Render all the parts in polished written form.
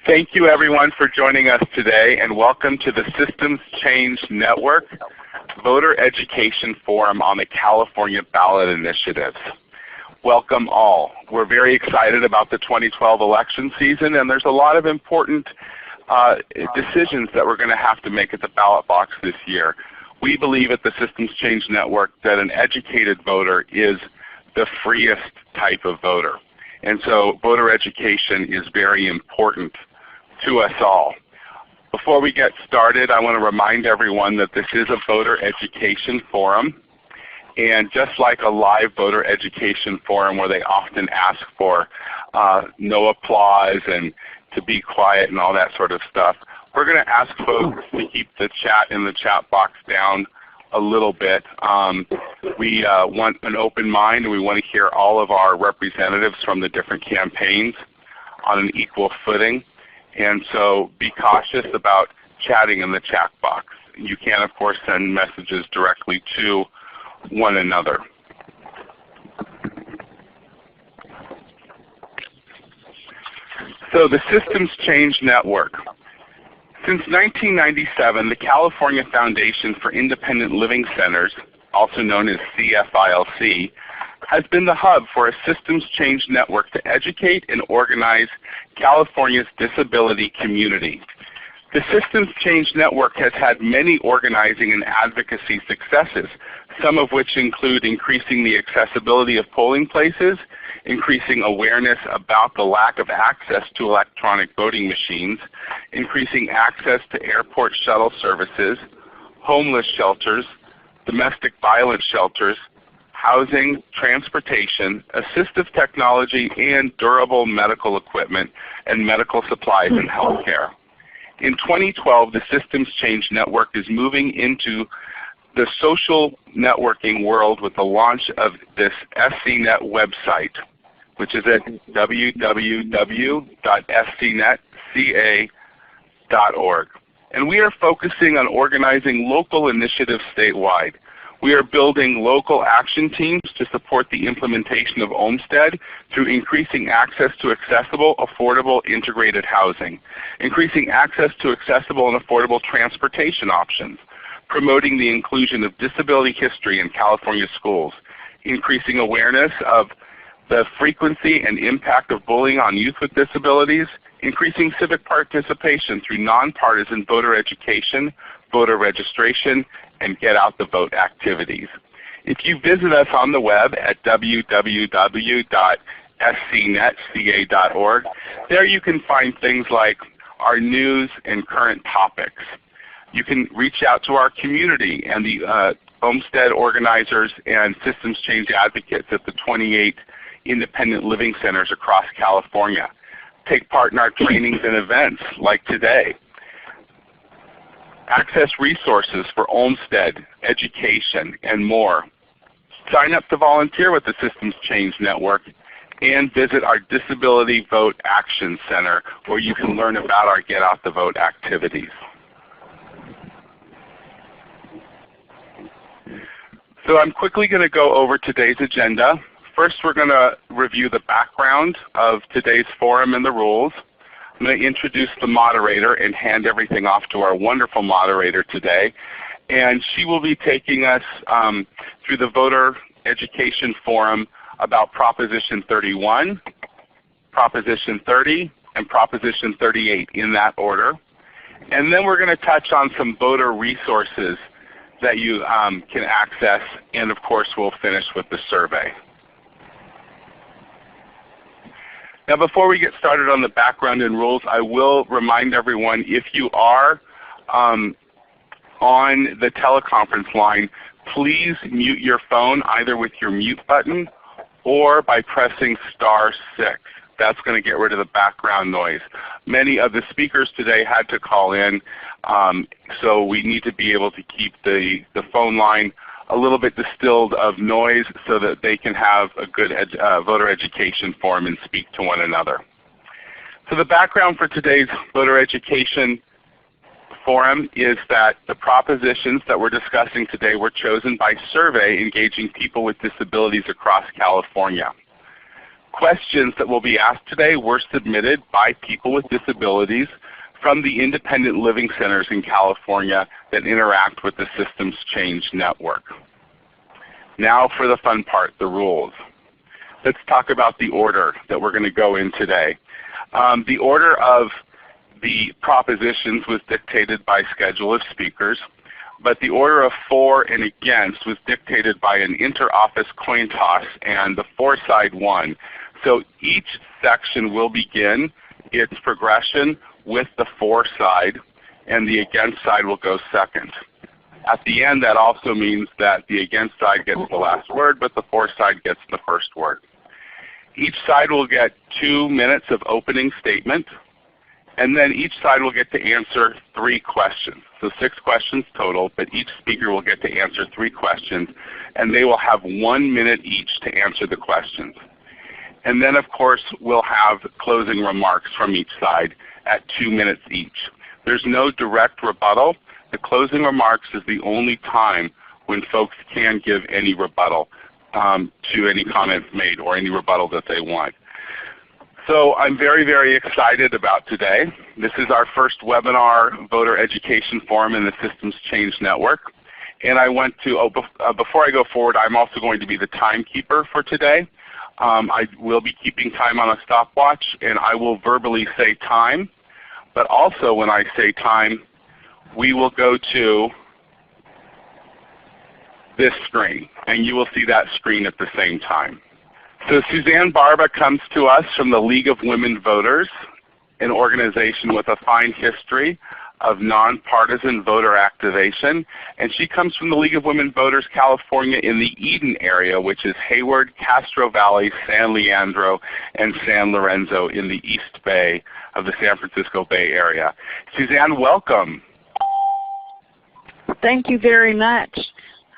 Thank you everyone for joining us today, and welcome to the Systems Change Network Voter Education Forum on the California Ballot Initiatives. Welcome all. We're very excited about the 2012 election season, and there's a lot of important decisions that we're going to have to make at the ballot box this year. We believe at the Systems Change Network that an educated voter is the freest type of voter. And so voter education is very important to us all. Before we get started, I want to remind everyone that this is a voter education forum. And just like a live voter education forum where they often ask for no applause and to be quiet and all that sort of stuff, we're going to ask folks to keep the chat in the chat box down a little bit. We want an open mind, and we want to hear all of our representatives from the different campaigns on an equal footing. And so be cautious about chatting in the chat box. You can, of course, send messages directly to one another. So the Systems Change Network. Since 1997, the California Foundation for Independent Living Centers, also known as CFILC, has been the hub for a systems change network to educate and organize California's disability community. The Systems Change Network has had many organizing and advocacy successes, some of which include increasing the accessibility of polling places, increasing awareness about the lack of access to electronic voting machines, increasing access to airport shuttle services, homeless shelters, domestic violence shelters, housing, transportation, assistive technology, and durable medical equipment and medical supplies and healthcare. In 2012, the Systems Change Network is moving into the social networking world with the launch of this SCNet website, which is at www.scnetca.org. And we are focusing on organizing local initiatives statewide. We are building local action teams to support the implementation of Olmstead through increasing access to accessible, affordable, integrated housing, increasing access to accessible and affordable transportation options, promoting the inclusion of disability history in California schools, increasing awareness of the frequency and impact of bullying on youth with disabilities, increasing civic participation through nonpartisan voter education, voter registration, and get out the vote activities. If you visit us on the web at www.scnetca.org, there you can find things like our news and current topics. You can reach out to our community and the Olmstead organizers and systems change advocates at the 28 independent living centers across California. Take part in our trainings and events like today. Access resources for Olmstead, education, and more. Sign up to volunteer with the Systems Change Network, and visit our Disability Vote Action Center where you can learn about our Get Out the Vote activities. So I'm quickly going to go over today's agenda. First, we're going to review the background of today's forum and the rules. I'm going to introduce the moderator and hand everything off to our wonderful moderator today. And she will be taking us through the Voter Education Forum about Proposition 31, Proposition 30, and Proposition 38 in that order. And then we're going to touch on some voter resources that you can access, and of course we'll finish with the survey. Now before we get started on the background and rules, I will remind everyone, if you are on the teleconference line, please mute your phone either with your mute button or by pressing *6. That's going to get rid of the background noise. Many of the speakers today had to call in, so we need to be able to keep the phone line a little bit distilled of noise so that they can have a good voter education forum and speak to one another. So the background for today's voter education forum is that the propositions that we're discussing today were chosen by survey engaging people with disabilities across California. Questions that will be asked today were submitted by people with disabilities from the independent living centers in California that interact with the Systems Change Network. Now for the fun part, the rules. Let's talk about the order that we're going to go in today. The order of the propositions was dictated by schedule of speakers, but the order of for and against was dictated by an inter-office coin toss, and the for side won. So each section will begin its progression with the for side, and the against side will go second. At the end, that also means that the against side gets the last word, but the for side gets the first word. Each side will get 2 minutes of opening statement, and then each side will get to answer 3 questions. So 6 questions total, but each speaker will get to answer 3 questions, and they will have 1 minute each to answer the questions. And then of course we'll have closing remarks from each side at 2 minutes each. There's no direct rebuttal. The closing remarks is the only time when folks can give any rebuttal to any comments made or any rebuttal that they want. So I'm very, very excited about today. This is our first webinar voter education forum in the Systems Change Network. And I want to, before I go forward, I'm also going to be the timekeeper for today. I will be keeping time on a stopwatch, and I will verbally say time. But also when I say time, we will go to this screen, and you will see that screen at the same time. So Suzanne Barba comes to us from the League of Women Voters, an organization with a fine history of nonpartisan voter activation. And she comes from the League of Women Voters California in the Eden area, which is Hayward, Castro Valley, San Leandro, and San Lorenzo in the East Bay of the San Francisco Bay Area. Suzanne, welcome. Thank you very much.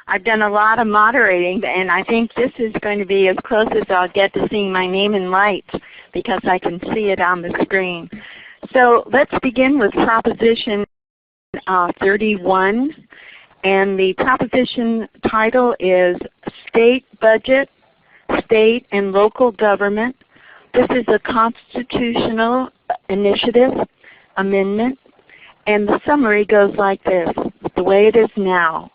I've done a lot of moderating, and I think this is going to be as close as I'll get to seeing my name in lights because I can see it on the screen. So let's begin with Proposition 31, and the proposition title is State Budget, State and Local Government. This is a constitutional initiative amendment, and the summary goes like this, the way it is now.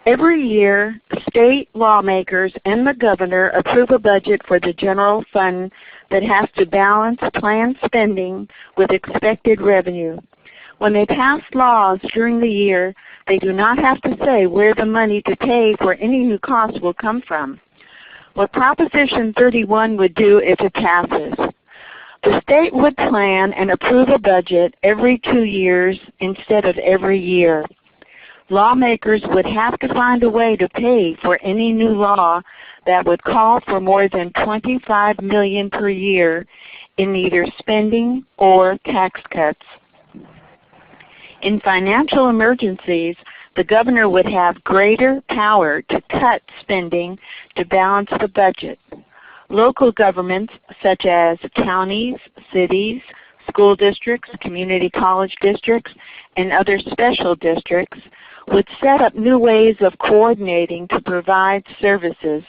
Every year, state lawmakers and the governor approve a budget for the general fund that has to balance planned spending with expected revenue. When they pass laws during the year, they do not have to say where the money to pay for any new costs will come from. What Proposition 31 would do if it passes. The state would plan and approve a budget every 2 years instead of every year. Lawmakers would have to find a way to pay for any new law that would call for more than $25 million per year in either spending or tax cuts. In financial emergencies, the governor would have greater power to cut spending to balance the budget. Local governments such as counties, cities, school districts, community college districts, and other special districts would set up new ways of coordinating to provide services,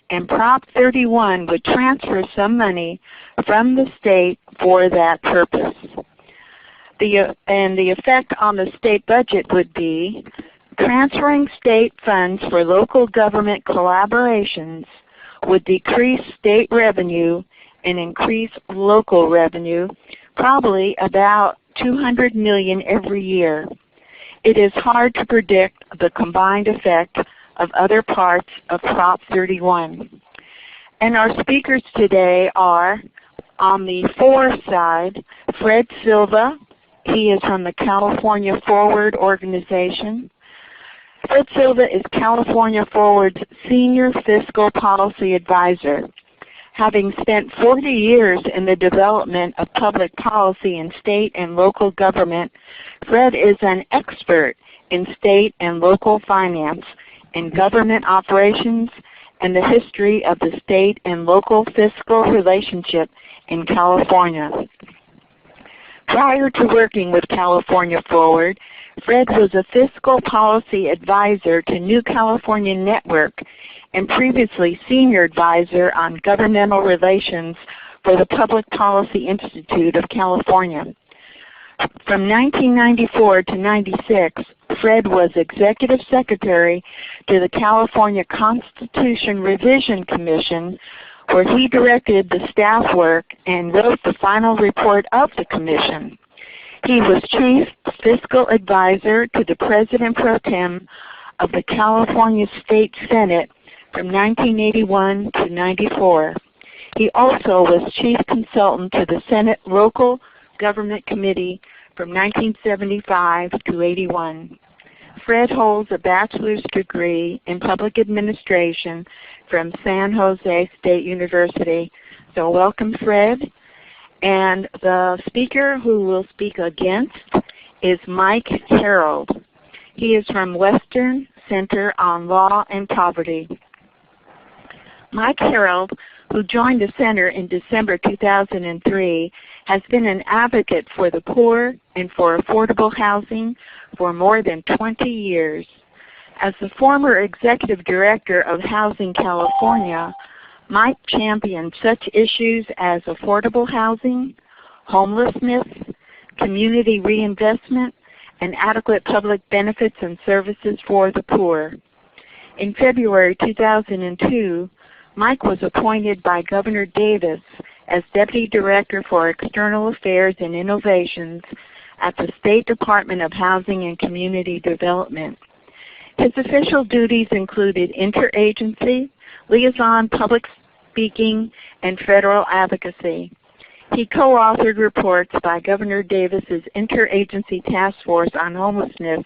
and Prop 31 would transfer some money from the state for that purpose. The effect on the state budget would be transferring state funds for local government collaborations would decrease state revenue and increase local revenue, probably about $200 million every year. It is hard to predict the combined effect of other parts of Prop 31. And our speakers today are, on the for side, Fred Silva. He is from the California Forward organization. Fred Silva is California Forward's Senior Fiscal Policy Advisor. Having spent 40 years in the development of public policy in state and local government, Fred is an expert in state and local finance, in government operations, and the history of the state and local fiscal relationship in California. Prior to working with California Forward, Fred was a fiscal policy advisor to New California Network and previously Senior Advisor on Governmental Relations for the Public Policy Institute of California. From 1994 to 96, Fred was Executive Secretary to the California Constitution Revision Commission, where he directed the staff work and wrote the final report of the commission. He was Chief Fiscal Advisor to the President Pro Tem of the California State Senate from 1981 to 94. He also was Chief Consultant to the Senate Local Government Committee from 1975 to 81. Fred holds a bachelor's degree in public administration from San Jose State University. So welcome, Fred. And the speaker who will speak against is Mike Harold. He is from Western Center on Law and Poverty. Mike Harold, who joined the center in December 2003, has been an advocate for the poor and for affordable housing for more than 20 years. As the former executive director of Housing California, Mike championed such issues as affordable housing, homelessness, community reinvestment, and adequate public benefits and services for the poor. In February 2002, Mike was appointed by Governor Davis as Deputy Director for External Affairs and Innovations at the State Department of Housing and Community Development. His official duties included interagency, liaison public speaking, and federal advocacy. He co-authored reports by Governor Davis's Interagency Task Force on Homelessness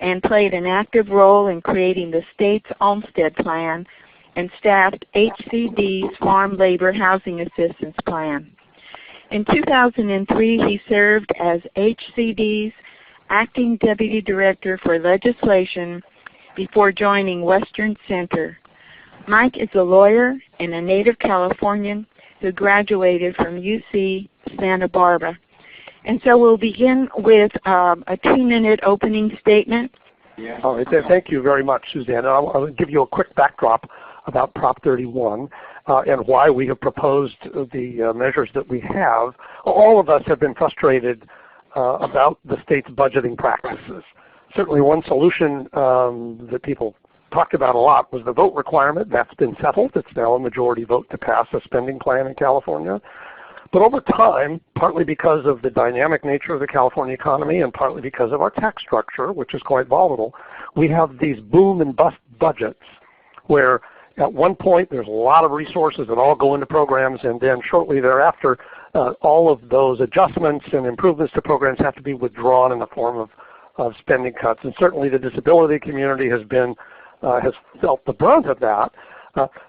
and played an active role in creating the state's Olmstead Plan and staffed HCD's Farm Labor Housing Assistance Plan. In 2003, he served as HCD's Acting Deputy Director for Legislation before joining Western Center. Mike is a lawyer and a native Californian who graduated from UC Santa Barbara. And so we'll begin with a 2-minute opening statement. Yeah. All right. Thank you very much, Suzanne. I'll give you a quick backdrop about Prop 31 and why we have proposed the measures that we have. All of us have been frustrated about the state's budgeting practices. Certainly one solution that people talked about a lot was the vote requirement. That's been settled. It's now a majority vote to pass a spending plan in California. But over time, partly because of the dynamic nature of the California economy and partly because of our tax structure, which is quite volatile, we have these boom and bust budgets where at one point there's a lot of resources that all go into programs, and then shortly thereafter all of those adjustments and improvements to programs have to be withdrawn in the form of spending cuts. And certainly the disability community has felt the brunt of that.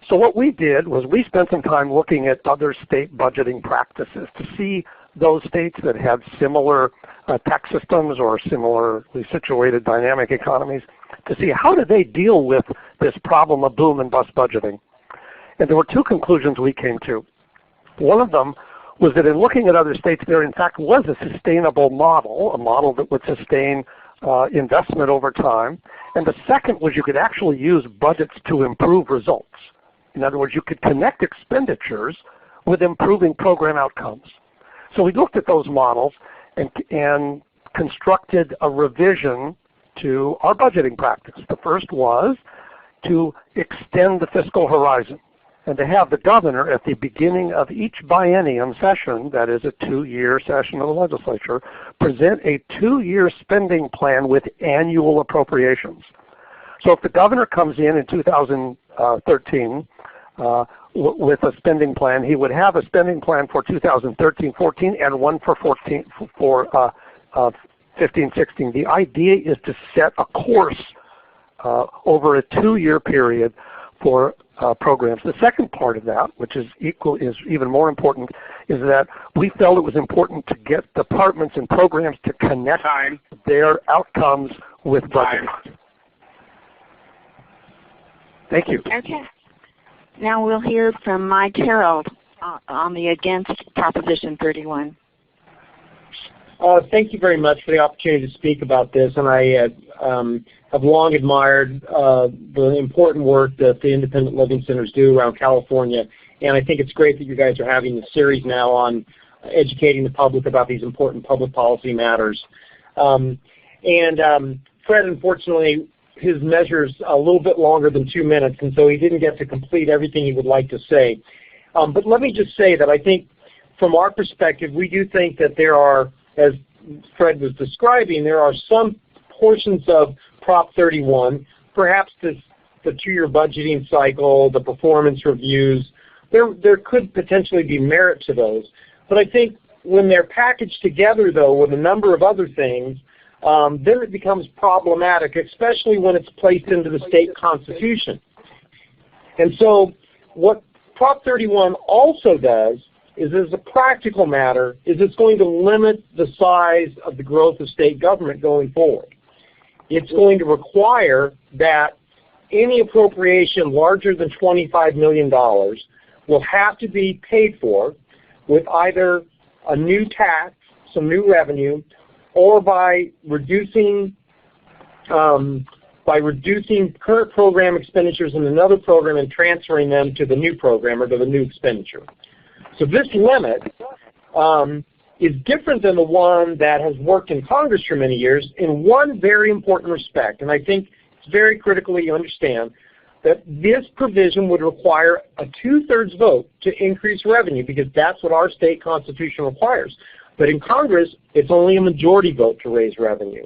So what we did was we spent some time looking at other state budgeting practices to see those states that had similar tax systems or similarly situated dynamic economies, to see how do they deal with this problem of boom and bust budgeting. And there were two conclusions we came to. One of them was that in looking at other states, there in fact was a sustainable model, a model that would sustain investment over time. And the second was you could actually use budgets to improve results. In other words, you could connect expenditures with improving program outcomes. So we looked at those models and constructed a revision to our budgeting practice. The first was to extend the fiscal horizon and to have the governor at the beginning of each biennium session, that is a 2-year session of the legislature, present a 2-year spending plan with annual appropriations. So if the governor comes in 2013 with a spending plan, he would have a spending plan for 2013-14 and one for 15-16. The idea is to set a course over a 2-year period for programs. The second part of that, which is even more important, is that we felt it was important to get departments and programs to connect their outcomes with budgeting. Thank you. Okay. Now we'll hear from Mike Harold on the against Proposition 31. Thank you very much for the opportunity to speak about this, and I have long admired the important work that the independent living centers do around California, and I think it's great that you guys are having the series now on educating the public about these important public policy matters. Fred, unfortunately, his measure's a little bit longer than 2 minutes, and so he didn't get to complete everything he would like to say. But let me just say that I think from our perspective, we do think that there are, as Fred was describing, there are some portions of Prop 31, perhaps the 2-year budgeting cycle, the performance reviews, there could potentially be merit to those. But I think when they're packaged together, though, with a number of other things, then it becomes problematic, especially when it's placed into the state constitution. And so what Prop 31 also does is, as a practical matter, is it's going to limit the size of the growth of state government going forward. It's going to require that any appropriation larger than $25 million will have to be paid for with either a new tax, some new revenue, or by reducing current program expenditures in another program and transferring them to the new program or to the new expenditure. So this limit is different than the one that has worked in Congress for many years in one very important respect, and I think it's very critical that you understand that this provision would require a 2/3 vote to increase revenue, because that's what our state constitution requires. But in Congress, it's only a majority vote to raise revenue.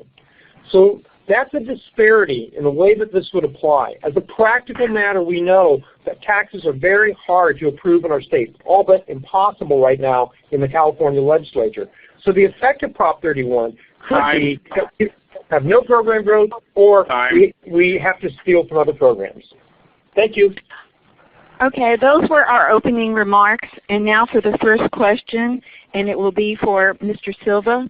So that's a disparity in the way that this would apply. As a practical matter, we know that taxes are very hard to approve in our state, all but impossible right now in the California legislature. So the effect of Prop 31 could be that we have no program growth, or we have to steal from other programs. Thank you. Okay, those were our opening remarks, and now for the first question, and it will be for Mr. Silva.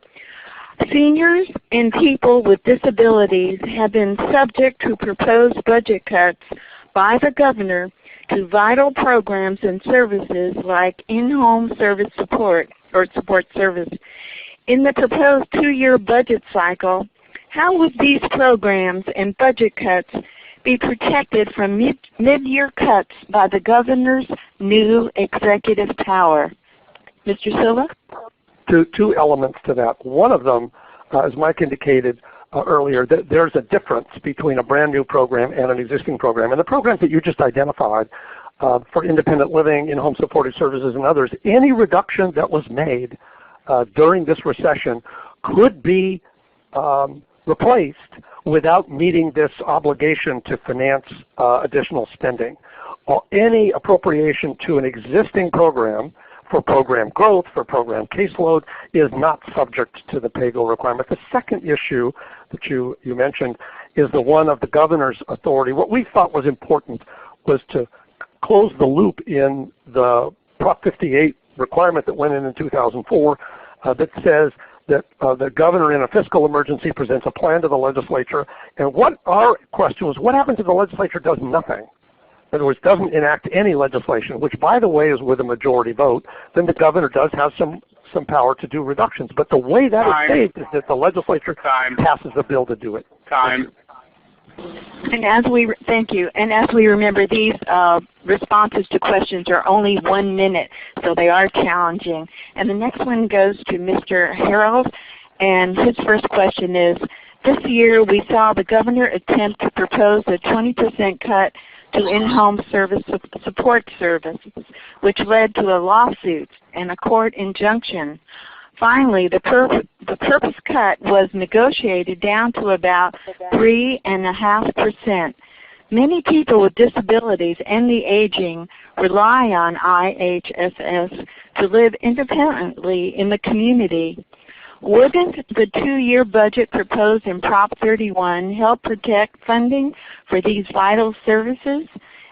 Seniors and people with disabilities have been subject to proposed budget cuts by the governor to vital programs and services like in-home service support or support service. In the proposed 2-year budget cycle, how would these programs and budget cuts be protected from mid-year cuts by the governor's new executive power? Mr. Silva? Two elements to that. One of them, as Mike indicated earlier, there's a difference between a brand new program and an existing program. And the programs that you just identified for independent living, in-home supported services, and others, any reduction that was made during this recession could be replaced without meeting this obligation to finance additional spending. Any appropriation to an existing program for program growth, for program caseload, is not subject to the pay-go requirement. The second issue that you mentioned is the one of the governor's authority. What we thought was important was to close the loop in the Prop 58 requirement that went in 2004 that says that the governor in a fiscal emergency presents a plan to the legislature. And what our question was, what happens if the legislature does nothing? In other words, doesn't enact any legislation, which, by the way, is with a majority vote. Then the governor does have some power to do reductions. But the way that is saved is that the legislature passes a bill to do it. And as we thank you. And as we remember, these responses to questions are only 1 minute, so they are challenging. And the next one goes to Mr. Harold, and his first question is: this year we saw the governor attempt to propose a 20% cut to in-home service support services, which led to a lawsuit and a court injunction. Finally, the purpose cut was negotiated down to about 3.5%. Many people with disabilities and the aging rely on IHSS to live independently in the community. Wouldn't the 2-year budget proposed in Prop 31 help protect funding for these vital services?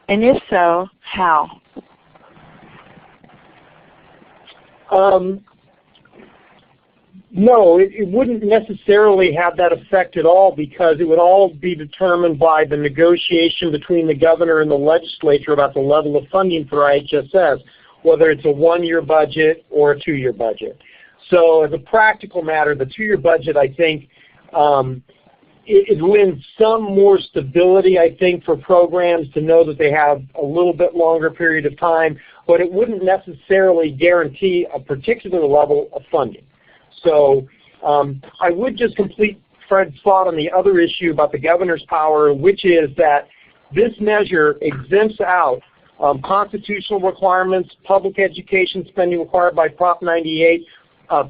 And if so, how? No, it wouldn't necessarily have that effect at all, because it would all be determined by the negotiation between the governor and the legislature about the level of funding for IHSS, whether it's a 1-year budget or a 2-year budget. So as a practical matter, the 2-year budget, I think, it lends some more stability, I think, for programs to know that they have a little bit longer period of time, but it wouldn't necessarily guarantee a particular level of funding. So I would just complete Fred's thought on the other issue about the governor's power, which is that this measure exempts out constitutional requirements, public education spending required by Prop 98,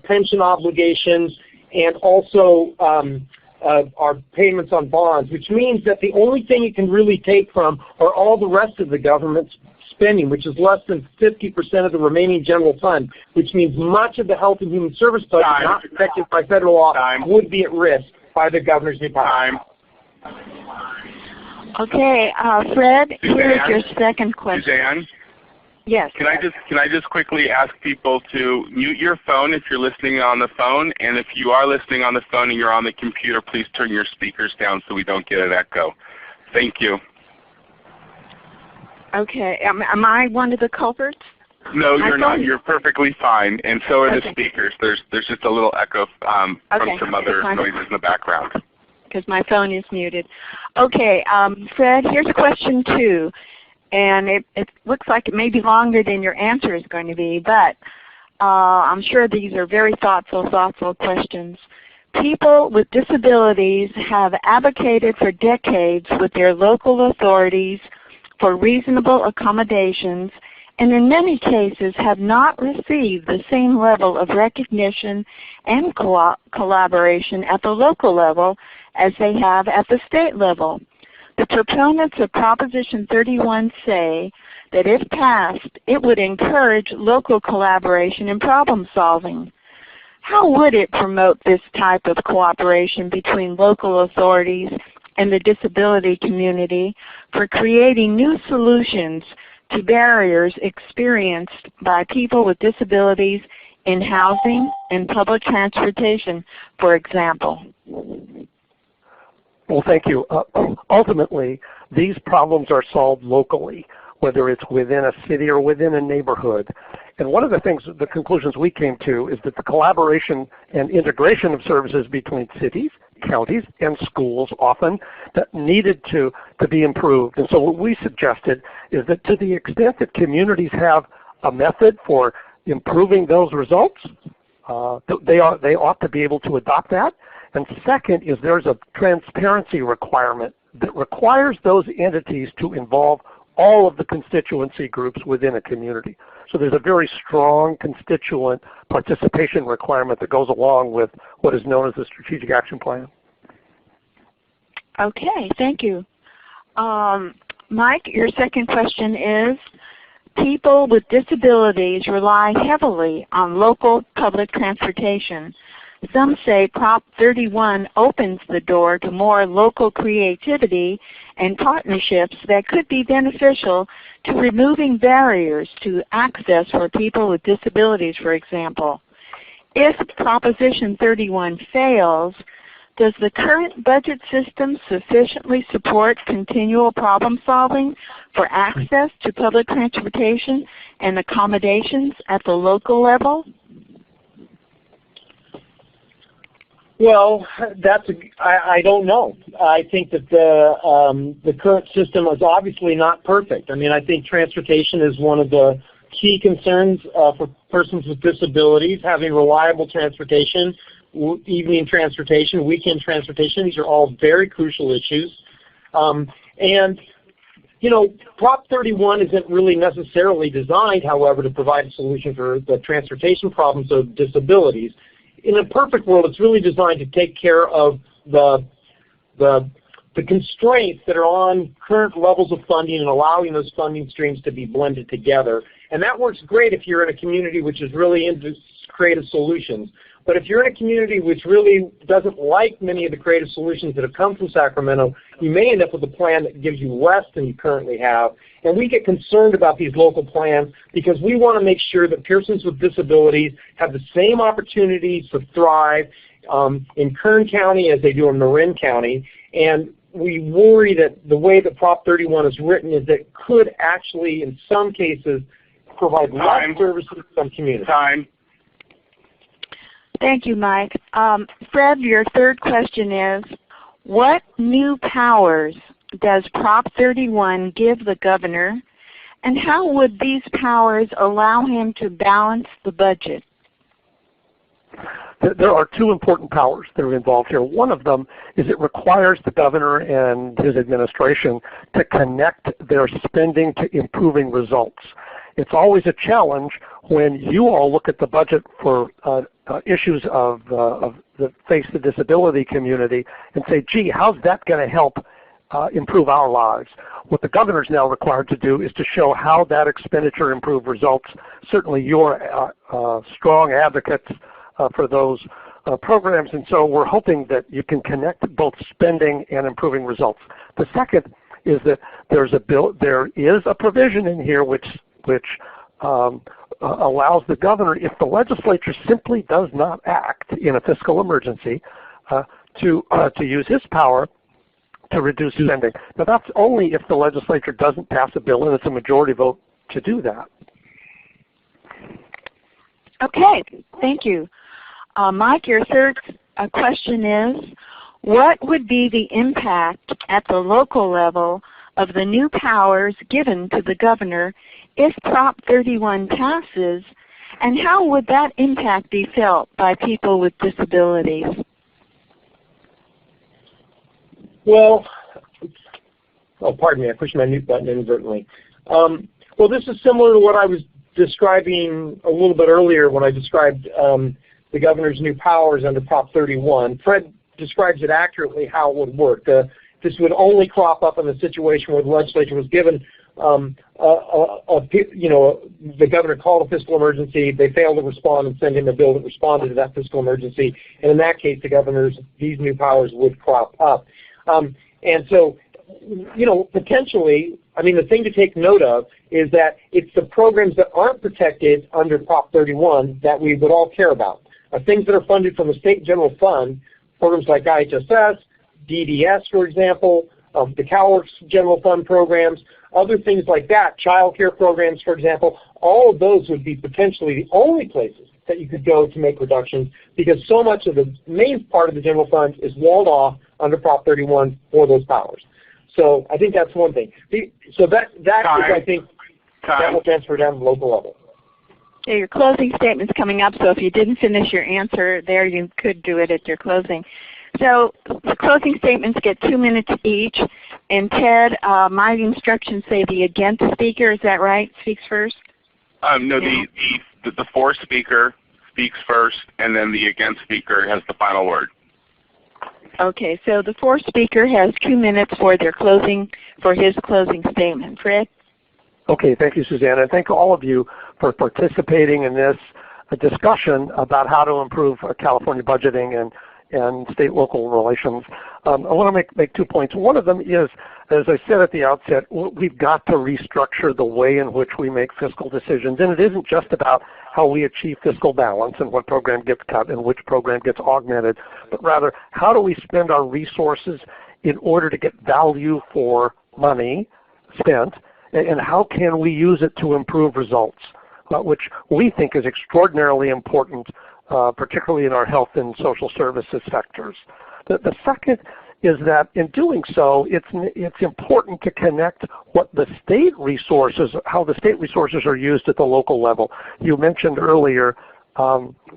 pension obligations, and also our payments on bonds, which means that the only thing it can really take from are all the rest of the government's spending, which is less than 50% of the remaining general fund, which means much of the health and human service budget not protected by federal law would be at risk by the governor's new power. Okay, Fred, here's your second question. Suzanne? Yes. Can I just quickly ask people to mute your phone if you're listening on the phone, and if you are listening on the phone and you're on the computer, please turn your speakers down so we don't get an echo. Thank you. Okay. Am I one of the culprits? No, you're not. You're perfectly fine, and so are the speakers. There's just a little echo from some other noises in the background. Because my phone is muted. Okay, Fred, here's question 2. And it looks like it may be longer than your answer is going to be, but I'm sure these are very thoughtful questions. People with disabilities have advocated for decades with their local authorities for reasonable accommodations, and in many cases have not received the same level of recognition and collaboration at the local level as they have at the state level. The proponents of Proposition 31 say that if passed, it would encourage local collaboration and problem solving. How would it promote this type of cooperation between local authorities and the disability community for creating new solutions to barriers experienced by people with disabilities in housing and public transportation, for example? Well, thank you. Ultimately, these problems are solved locally, whether it's within a city or within a neighborhood. And one of the things, the conclusions we came to, is that the collaboration and integration of services between cities, counties, and schools often that needed to be improved. And so what we suggested is that to the extent that communities have a method for improving those results, they ought to be able to adopt that. And second is there's a transparency requirement that requires those entities to involve all of the constituency groups within a community. So there's a very strong constituent participation requirement that goes along with what is known as the Strategic Action Plan. Okay, thank you. Mike, your second question is, people with disabilities rely heavily on local public transportation. Some say Prop 31 opens the door to more local creativity and partnerships that could be beneficial to removing barriers to access for people with disabilities, for example. If Proposition 31 fails, does the current budget system sufficiently support continual problem solving for access to public transportation and accommodations at the local level? Well, I don't know. I think that the current system is obviously not perfect. I mean, I think transportation is one of the key concerns for persons with disabilities, having reliable transportation, evening transportation, weekend transportation. These are all very crucial issues. And, you know, Prop 31 isn't really necessarily designed, however, to provide a solution for the transportation problems of disabilities. In a perfect world, it's really designed to take care of the constraints that are on current levels of funding and allowing those funding streams to be blended together. And that works great if you're in a community which is really into creative solutions. But if you're in a community which really doesn't like many of the creative solutions that have come from Sacramento, you may end up with a plan that gives you less than you currently have. And we get concerned about these local plans because we want to make sure that persons with disabilities have the same opportunities to thrive in Kern County as they do in Marin County. And we worry that the way that Prop 31 is written is that it could actually, in some cases, provide less services to some communities. Thank you, Mike. Fred, your third question is, what new powers does Prop 31 give the governor, and how would these powers allow him to balance the budget? There are two important powers that are involved here. One of them is it requires the governor and his administration to connect their spending to improving results. It's always a challenge when you all look at the budget for issues that face the disability community and say, gee, how's that going to help improve our lives? What the governor is now required to do is to show how that expenditure improved results. Certainly you're strong advocates for those programs, and so we're hoping that you can connect both spending and improving results. The second is that there is a provision in here which allows the governor, if the legislature simply does not act in a fiscal emergency, to use his power to reduce spending. Now that's only if the legislature doesn't pass a bill and it's a majority vote to do that. Okay, thank you. Mike, your third question is, what would be the impact at the local level of the new powers given to the governor if Prop 31 passes, and how would that impact be felt by people with disabilities? Well, pardon me, I pushed my mute button inadvertently. Well, this is similar to what I was describing a little bit earlier when I described the governor's new powers under Prop 31. Fred describes it accurately how it would work. This would only crop up in the situation where the legislature was given, the governor called a fiscal emergency, they failed to respond and send in a bill that responded to that fiscal emergency, and in that case these new powers would crop up. And so, potentially, the thing to take note of is that it's the programs that aren't protected under Prop 31 that we would all care about. Things that are funded from the state general fund, programs like IHSS, DDS, for example, the CalWORKS general fund programs, other things like that, child care programs, for example, all of those would be potentially the only places that you could go to make reductions, because so much of the main part of the general fund is walled off under Prop 31 for those powers. So I think that's one thing. So that is, I think, that will transfer down to the local level. Okay, your closing statement's coming up, so if you didn't finish your answer there, you could do it at your closing. So the closing statements get 2 minutes each, and Ted, my instructions say the against speaker, is that right, speaks first? No, the for speaker speaks first, and then the against speaker has the final word. Okay, so the for speaker has 2 minutes for his closing statement. Fred? Okay, thank you, Susanna, and thank all of you for participating in this discussion about how to improve California budgeting and state-local relations. I want to make 2 points. One of them is, as I said at the outset, we've got to restructure the way in which we make fiscal decisions, and it isn't just about how we achieve fiscal balance and what program gets cut and which program gets augmented, but rather how do we spend our resources in order to get value for money spent, and how can we use it to improve results, which we think is extraordinarily important, particularly in our health and social services sectors. The second is that in doing so, it's important to connect what the state resources, how the state resources are used at the local level. You mentioned earlier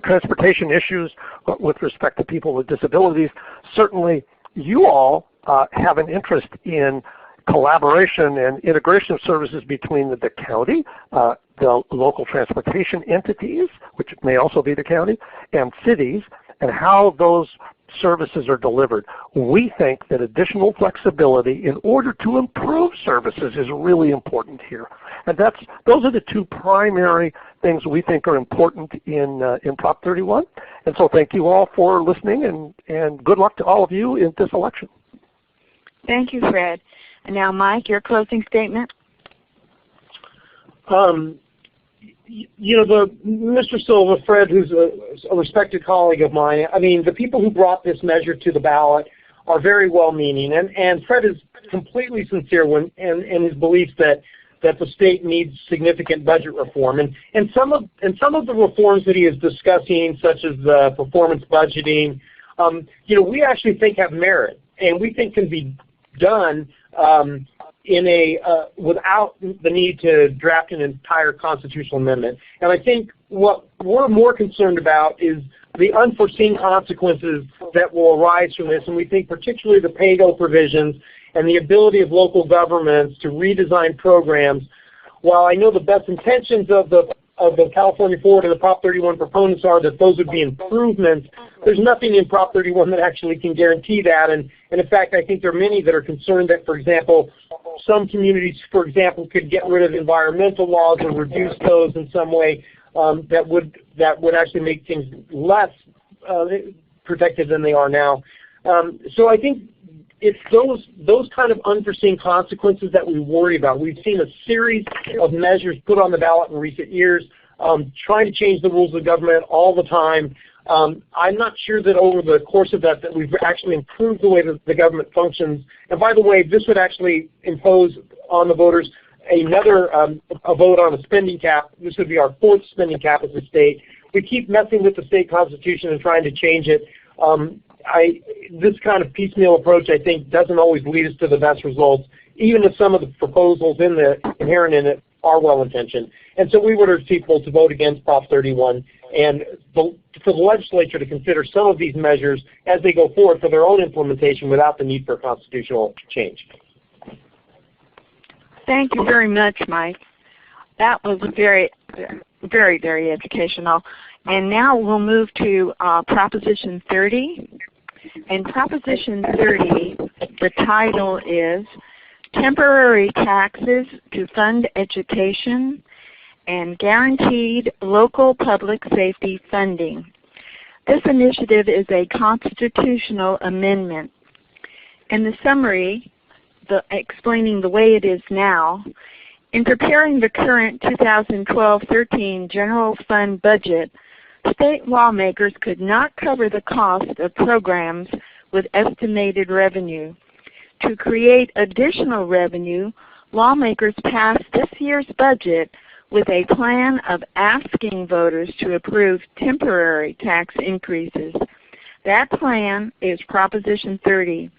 transportation issues with respect to people with disabilities. Certainly you all have an interest in collaboration and integration of services between the county, the local transportation entities, which may also be the county, and cities, and how those services are delivered. We think that additional flexibility in order to improve services is really important here. And those are the two primary things we think are important in Prop 31. And so thank you all for listening, and good luck to all of you in this election. Thank you, Fred. And now, Mike, your closing statement. Mr. Silva, Fred, who's a respected colleague of mine, the people who brought this measure to the ballot are very well-meaning, and Fred is completely sincere in his belief that that the state needs significant budget reform. And some of the reforms that he is discussing, such as the performance budgeting, we actually think have merit, and we think can be done without the need to draft an entire constitutional amendment. And I think what we're more concerned about is the unforeseen consequences that will arise from this, and we think particularly the pay-go provisions and the ability of local governments to redesign programs. While I know the best intentions of the California Forward and the Prop 31 proponents are that those would be improvements, there's nothing in Prop 31 that actually can guarantee that. And in fact, I think there are many that are concerned that, for example, some communities, for example, could get rid of environmental laws or reduce those in some way that would actually make things less protected than they are now. So I think it's those kind of unforeseen consequences that we worry about. We've seen a series of measures put on the ballot in recent years, trying to change the rules of government all the time. I'm not sure that over the course of that we've actually improved the way that the government functions. And by the way, this would actually impose on the voters another a vote on a spending cap. This would be our fourth spending cap as a state. We keep messing with the state constitution and trying to change it. This kind of piecemeal approach, I think, doesn't always lead us to the best results, even if some of the proposals inherent in it are well-intentioned. And so we would urge people to vote against Prop 31 and for the legislature to consider some of these measures as they go forward for their own implementation without the need for constitutional change. Thank you very much, Mike. That was very, very, very educational. And now we'll move to Proposition 30. And Proposition 30, the title is Temporary Taxes to Fund Education and Guaranteed Local Public Safety Funding. This initiative is a constitutional amendment. In the summary, explaining the way it is now, in preparing the current 2012-13 general fund budget, state lawmakers could not cover the cost of programs with estimated revenue. To create additional revenue, lawmakers passed this year's budget with a plan of asking voters to approve temporary tax increases. That plan is Proposition 30.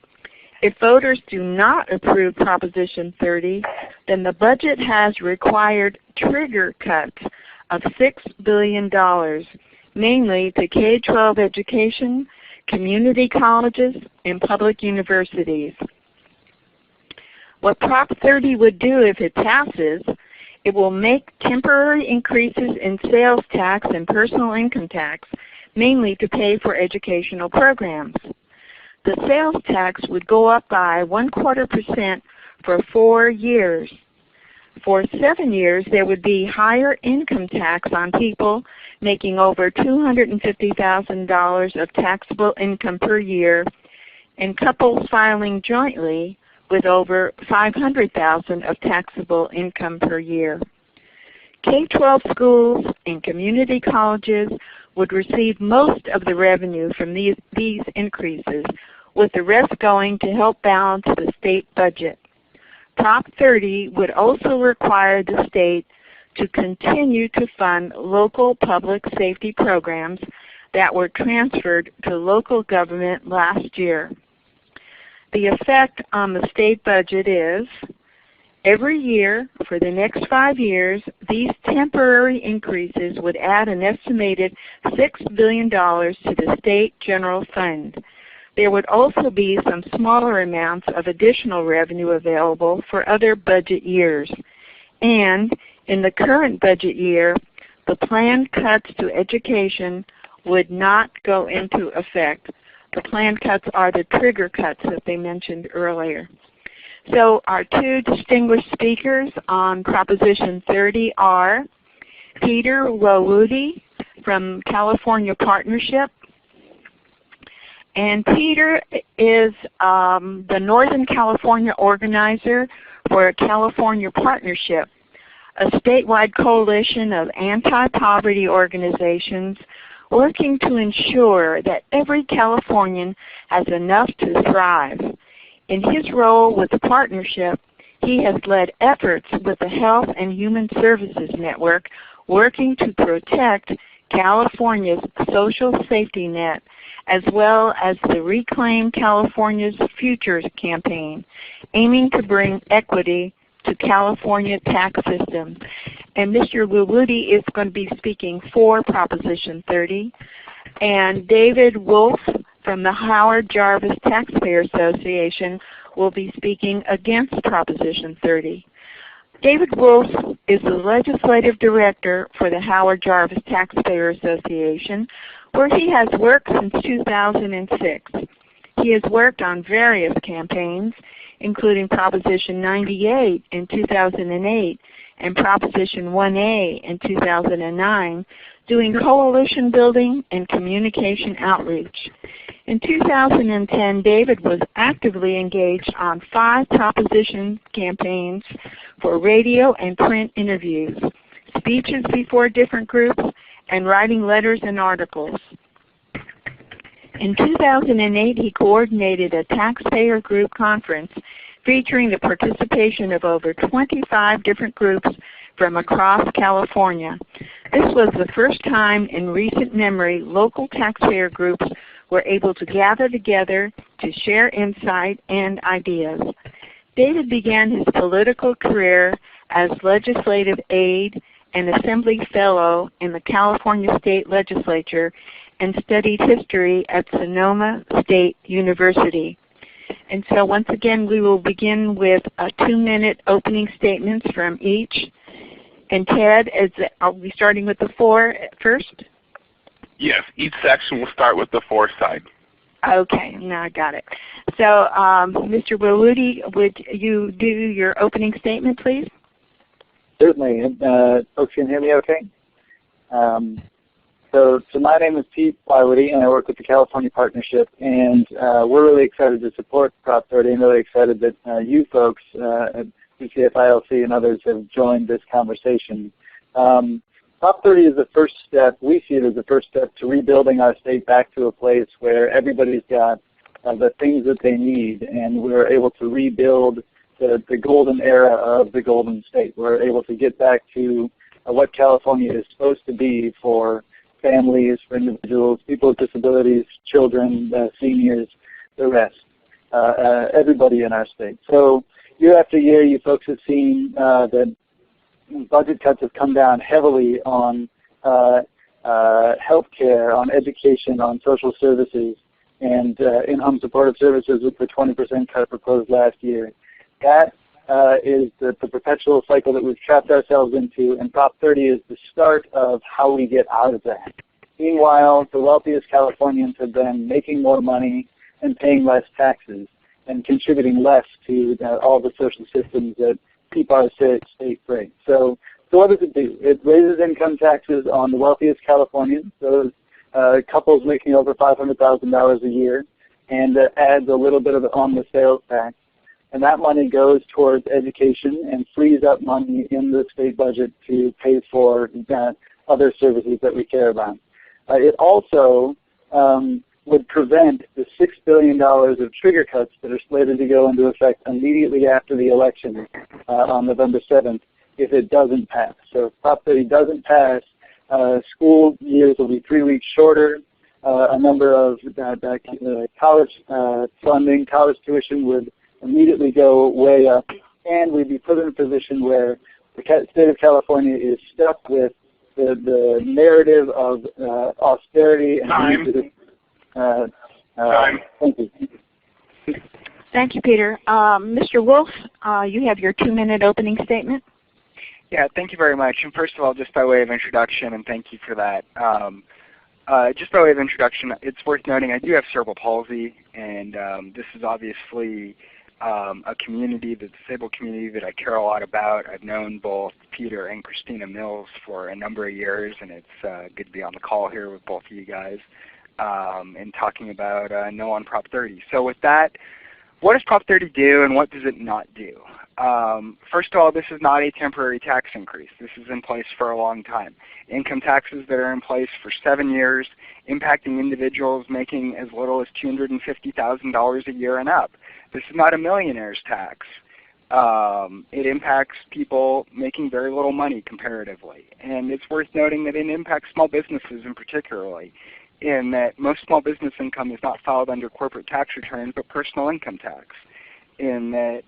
If voters do not approve Proposition 30, then the budget has required trigger cuts of $6 billion, mainly to K-12 education, community colleges, and public universities. What Prop 30 would do if it passes, it will make temporary increases in sales tax and personal income tax, mainly to pay for educational programs. The sales tax would go up by 1/4% for 4 years. For 7 years, there would be higher income tax on people making over $250,000 of taxable income per year, and couples filing jointly with over $500,000 of taxable income per year. K-12 schools and community colleges would receive most of the revenue from these increases, with the rest going to help balance the state budget. Prop 30 would also require the state to continue to fund local public safety programs that were transferred to local government last year. The effect on the state budget is, every year for the next 5 years, these temporary increases would add an estimated $6 billion to the state general fund. There would also be some smaller amounts of additional revenue available for other budget years. And in the current budget year, the planned cuts to education would not go into effect. The planned cuts are the trigger cuts that they mentioned earlier. So our two distinguished speakers on Proposition 30 are Peter Wawudi from California Partnership. And Peter is the Northern California organizer for California Partnership, a statewide coalition of anti-poverty organizations working to ensure that every Californian has enough to thrive. In his role with the partnership, He has led efforts with the Health and Human Services Network working to protect California's social safety net, as well as the Reclaim California's Futures campaign, aiming to bring equity to California tax system. And Mr. Wawuti is going to be speaking for Proposition 30. And David Wolf from the Howard Jarvis Taxpayer Association will be speaking against Proposition 30. David Wolf is the Legislative Director for the Howard Jarvis Taxpayer Association, where he has worked since 2006. He has worked on various campaigns, including Proposition 98 in 2008 and Proposition 1A in 2009, doing coalition building and communication outreach. In 2010, David was actively engaged on 5 proposition campaigns for radio and print interviews, speeches before different groups, and writing letters and articles. In 2008, he coordinated a taxpayer group conference featuring the participation of over 25 different groups from across California. This was the first time in recent memory local taxpayer groups were able to gather together to share insight and ideas. David began his political career as legislative aide and assembly fellow in the California State Legislature and studied history at Sonoma State University. And so once again, we will begin with 2-minute opening statements from each. And Ted, I'll be starting with the 4 first. Yes, each section will start with the 4 side. Okay, now I got it. So Mr. Wawuti, would you do your opening statement, please? Certainly. Folks can hear me okay? So my name is Pete Wawuti, and I work with the California Partnership, and we're really excited to support Prop 30 and really excited that you folks at CCFILC and others have joined this conversation. Prop 30 is the first step, we see it as the first step to rebuilding our state back to a place where everybody's got the things that they need, and we're able to rebuild the golden era of the Golden State. We're able to get back to what California is supposed to be for families, for individuals, people with disabilities, children, seniors, the rest, everybody in our state. So year after year, you folks have seen that budget cuts have come down heavily on health care, on education, on social services, and in-home supportive services with the 20% cut proposed last year. That is the perpetual cycle that we've trapped ourselves into, and Prop 30 is the start of how we get out of that. Meanwhile, the wealthiest Californians have been making more money and paying less taxes and contributing less to all the social systems that keep our state free. So what does it do? It raises income taxes on the wealthiest Californians, those couples making over $500,000 a year, and adds a little bit of it on the sales tax. And that money goes towards education and frees up money in the state budget to pay for other services that we care about. It also would prevent the $6 billion of trigger cuts that are slated to go into effect immediately after the election on November 7th if it doesn't pass. So if Prop 30 doesn't pass, school years will be 3 weeks shorter. A number of college funding, college tuition would immediately go way up, and we'd be put in a position where the state of California is stuck with the narrative of austerity and Time. Thank you. Thank you, Peter. Mr. Wolf, you have your 2-minute opening statement. Yeah, thank you very much. And first of all, just by way of introduction, and thank you for that. Just by way of introduction, it's worth noting I do have cerebral palsy, and this is obviously a community, the disabled community, that I care a lot about. I've known both Peter and Christina Mills for a number of years, and it's good to be on the call here with both of you guys and talking about no on Prop 30. So with that, what does Prop 30 do and what does it not do? First of all, this is not a temporary tax increase. This is in place for a long time. Income taxes that are in place for 7 years, impacting individuals making as little as $250,000 a year and up. This is not a millionaire's tax. It impacts people making very little money comparatively. And it's worth noting that it impacts small businesses in particularly, in that most small business income is not filed under corporate tax returns but personal income tax. In that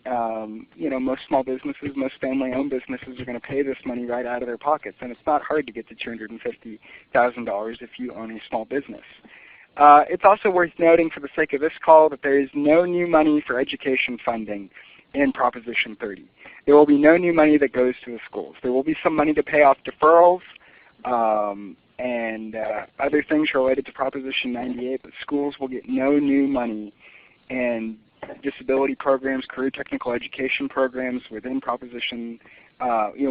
most small businesses, most family-owned businesses are going to pay this money right out of their pockets, and it's not hard to get to $250,000 if you own a small business. It's also worth noting for the sake of this call that there is no new money for education funding in Proposition 30. There will be no new money that goes to the schools. There will be some money to pay off deferrals and other things related to Proposition 98, but schools will get no new money, and disability programs, career technical education programs within Proposition,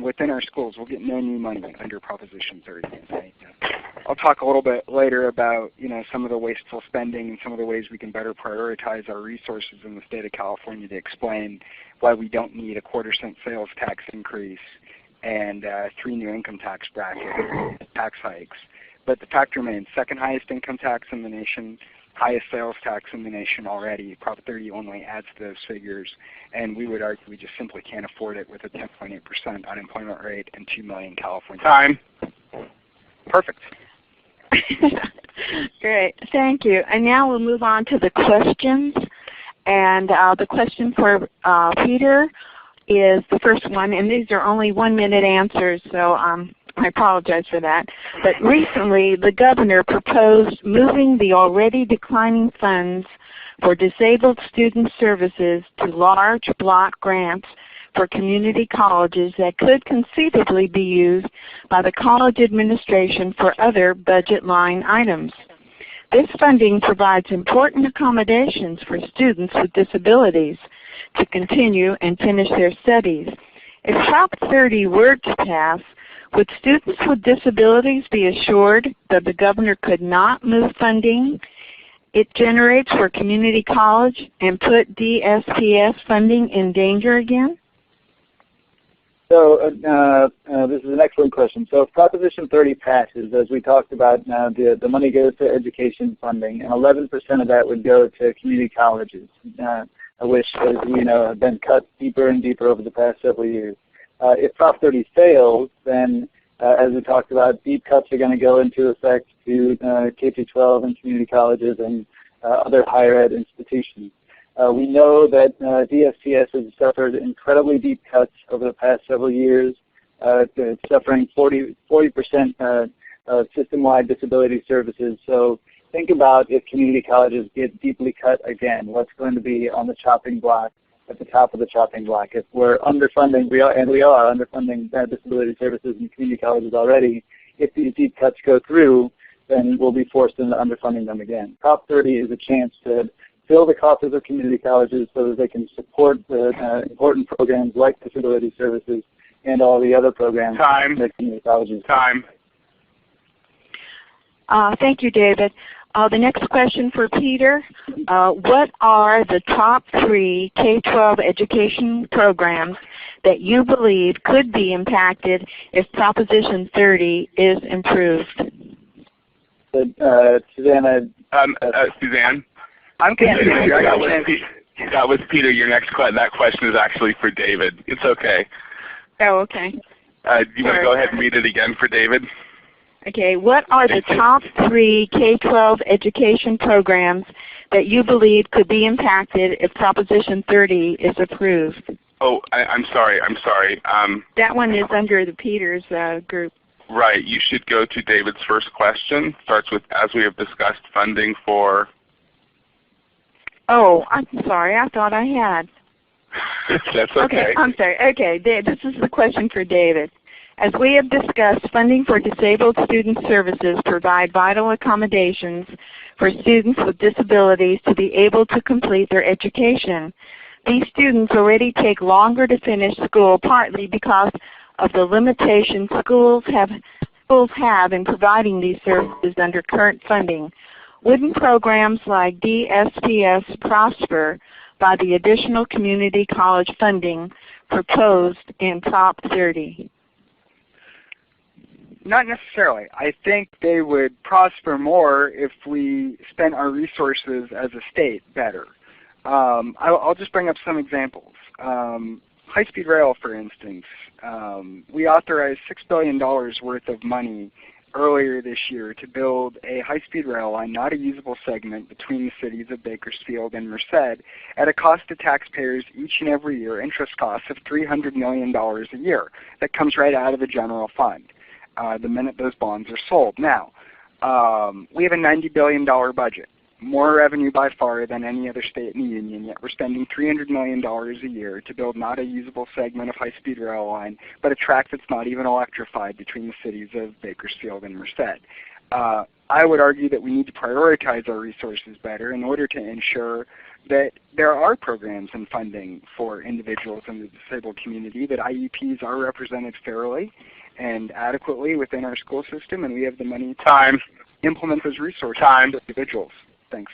within our schools will get no new money under Proposition 30. I'll talk a little bit later about some of the wasteful spending and some of the ways we can better prioritize our resources in the state of California to explain why we don't need a quarter-cent sales tax increase and 3 new income tax bracket tax hikes. But the fact remains, second highest income tax in the nation, highest sales tax in the nation already. Prop 30 only adds to those figures, and we would argue we just simply can't afford it with a 10.8% unemployment rate and 2 million Californians. Time. Perfect. Great, thank you. And now we'll move on to the questions. And the question for Peter is the first one, and these are only 1-minute answers, so I apologize for that. But recently, the governor proposed moving the already declining funds for disabled student services to large block grants for community colleges that could conceivably be used by the college administration for other budget line items. This funding provides important accommodations for students with disabilities to continue and finish their studies. If Prop 30 were to pass, would students with disabilities be assured that the governor could not move funding it generates for community college and put DSPS funding in danger again? So this is an excellent question. So if Proposition 30 passes, as we talked about, the money goes to education funding, and 11% of that would go to community colleges, which, as we know, have been cut deeper and deeper over the past several years. If Prop 30 fails, then as we talked about, deep cuts are going to go into effect to K-12 and community colleges and other higher ed institutions. We know that DSPS has suffered incredibly deep cuts over the past several years. It's suffering 40% of system-wide disability services. So think about if community colleges get deeply cut again, what's going to be on the chopping block, at the top of the chopping block. If we're underfunding, we are underfunding disability services in community colleges already. If these deep cuts go through, then we'll be forced into underfunding them again. Prop 30 is a chance to fill the coffers of community colleges so that they can support the important programs like disability services and all the other programs that community colleges. Time. Thank you, David. The next question for Peter. What are the top 3 K-12 education programs that you believe could be impacted if Proposition 30 is improved? Susanna. Suzanne? I'm confused. That was Peter. Your next that question is actually for David. It's okay. Oh, okay. Do you want to go ahead and read it again for David? Okay. What are the top 3 K-12 education programs that you believe could be impacted if Proposition 30 is approved? Oh, I'm sorry. That one is under the Peters group. Right. You should go to David's first question. Starts with, as we have discussed, funding for... Oh, I'm sorry. I thought I had. That's okay. Okay, I'm sorry. Okay, this is the question for David. As we have discussed, funding for disabled student services provide vital accommodations for students with disabilities to be able to complete their education. These students already take longer to finish school, partly because of the limitations schools have in providing these services under current funding. Wouldn't programs like DSPS prosper by the additional community college funding proposed in Prop 30? Not necessarily. I think they would prosper more if we spent our resources as a state better. I'll just bring up some examples. high-speed rail, for instance, we authorized $6 billion worth of money earlier this year to build a high-speed rail line, not a usable segment, between the cities of Bakersfield and Merced at a cost to taxpayers each and every year, interest costs of $300 million a year. That comes right out of the general fund the minute those bonds are sold. Now, we have a $90 billion budget, more revenue by far than any other state in the union, yet we're spending $300 million a year to build not a usable segment of high-speed rail line, but a track that's not even electrified between the cities of Bakersfield and Merced. I would argue that we need to prioritize our resources better in order to ensure that there are programs and funding for individuals in the disabled community, that IEPs are represented fairly and adequately within our school system, and we have the money to implement those resources for individuals. Thanks.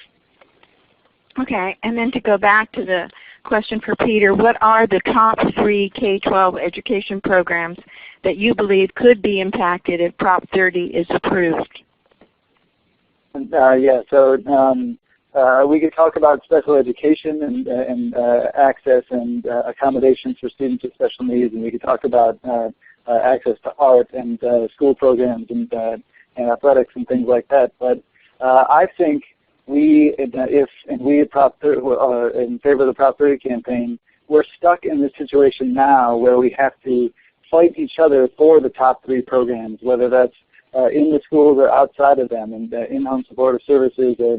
Okay, and then to go back to the question for Peter, what are the top 3 K-12 education programs that you believe could be impacted if Prop 30 is approved? Yeah, so we could talk about special education and access and accommodations for students with special needs, and we could talk about access to art and school programs and athletics and things like that. But I think we in favor of the Prop 30 campaign, we're stuck in this situation now where we have to fight each other for the top 3 programs, whether that's in the schools or outside of them, and in-home supportive services or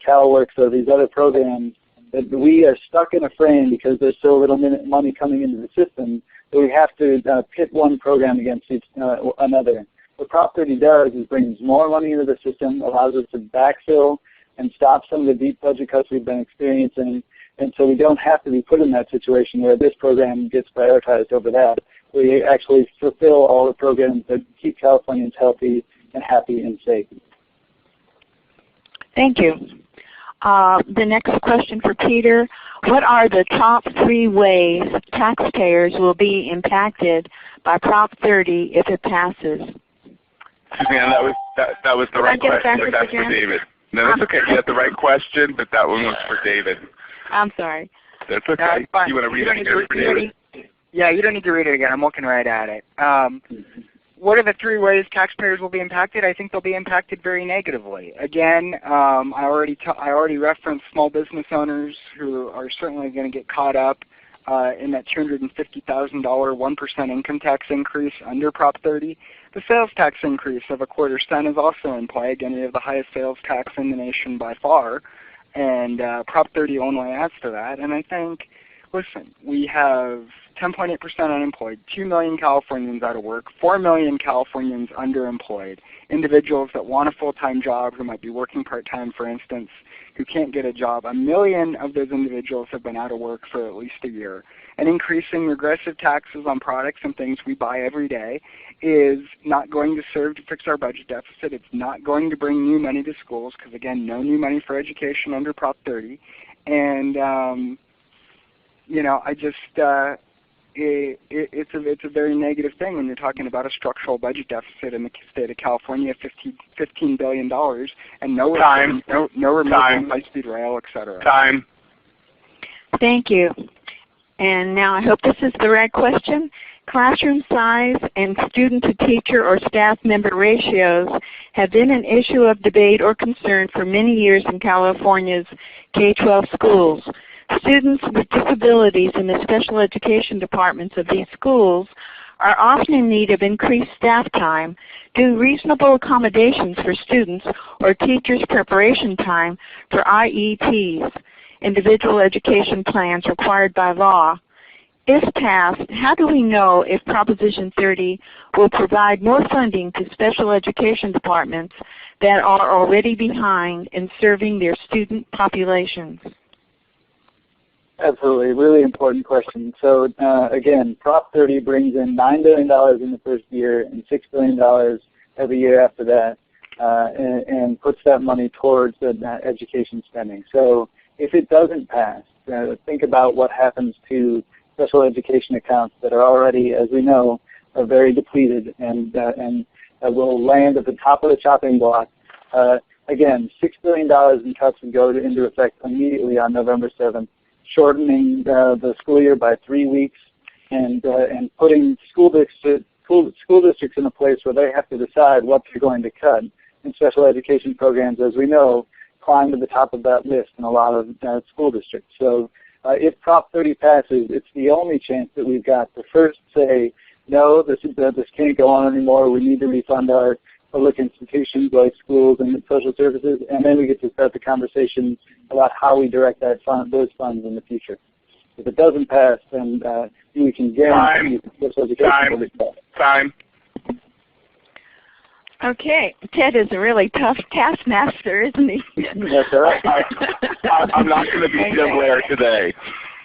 CalWorks or these other programs. That we are stuck in a frame because there's so little money coming into the system that we have to pit one program against another. What Prop 30 does is brings more money into the system, allows us to backfill and stop some of the deep budget cuts we've been experiencing, and so we don't have to be put in that situation where this program gets prioritized over that. We actually fulfill all the programs that keep Californians healthy and happy and safe. Thank you. The next question for Peter. What are the top 3 ways taxpayers will be impacted by Prop 30 if it passes? Suzanne, that was the right question, but that's for David. No, that's okay. You had the right question, but that one was for David. I'm sorry. That's okay. No, you want to read it again for David? Yeah, you don't need to read it again. I'm looking right at it. What are the 3 ways taxpayers will be impacted? I think they'll be impacted very negatively. Again, I already referenced small business owners who are certainly going to get caught up in that $250,000 1% income tax increase under Prop 30. The sales tax increase of 1/4 cent is also in play. Again, we have the highest sales tax in the nation by far, and Prop 30 only adds to that. And I think, listen, we have 10.8% unemployed, 2 million Californians out of work, 4 million Californians underemployed, individuals that want a full-time job who might be working part-time, for instance, who can't get a job. 1 million of those individuals have been out of work for at least a year. And increasing regressive taxes on products and things we buy every day is not going to serve to fix our budget deficit. It's not going to bring new money to schools because, again, no new money for education under Prop 30. And, I just it's a very negative thing when you're talking about a structural budget deficit in the state of California, $15 billion, and no removal of high-speed rail, et cetera. Time. Thank you. And now I hope this is the right question. Classroom size and student-to-teacher or staff member ratios have been an issue of debate or concern for many years in California's K-12 schools. Students with disabilities in the special education departments of these schools are often in need of increased staff time, do reasonable accommodations for students or teachers' preparation time for IEPs, individual education plans required by law. If passed, how do we know if Proposition 30 will provide more funding to special education departments that are already behind in serving their student populations? Absolutely, really important question. So again, Prop 30 brings in $9 billion in the first year and $6 billion every year after that, and puts that money towards education spending. So if it doesn't pass, think about what happens to special education accounts that are already, as we know, are very depleted and will land at the top of the chopping block. Again, $6 billion in cuts would go into effect immediately on November 7th. shortening the school year by 3 weeks, and putting school districts in a place where they have to decide what they're going to cut. And special education programs, as we know, climb to the top of that list in a lot of school districts. So if Prop 30 passes, it's the only chance that we've got to first say, no, this can't go on anymore. We need to refund our public institutions like schools and social services, and then we get to start the conversation about how we direct those funds in the future. If it doesn't pass, then we can guarantee special education will be passed. Time. Okay, Ted is a really tough taskmaster, isn't he? That's all right. I'm not going to be Jim Blair today.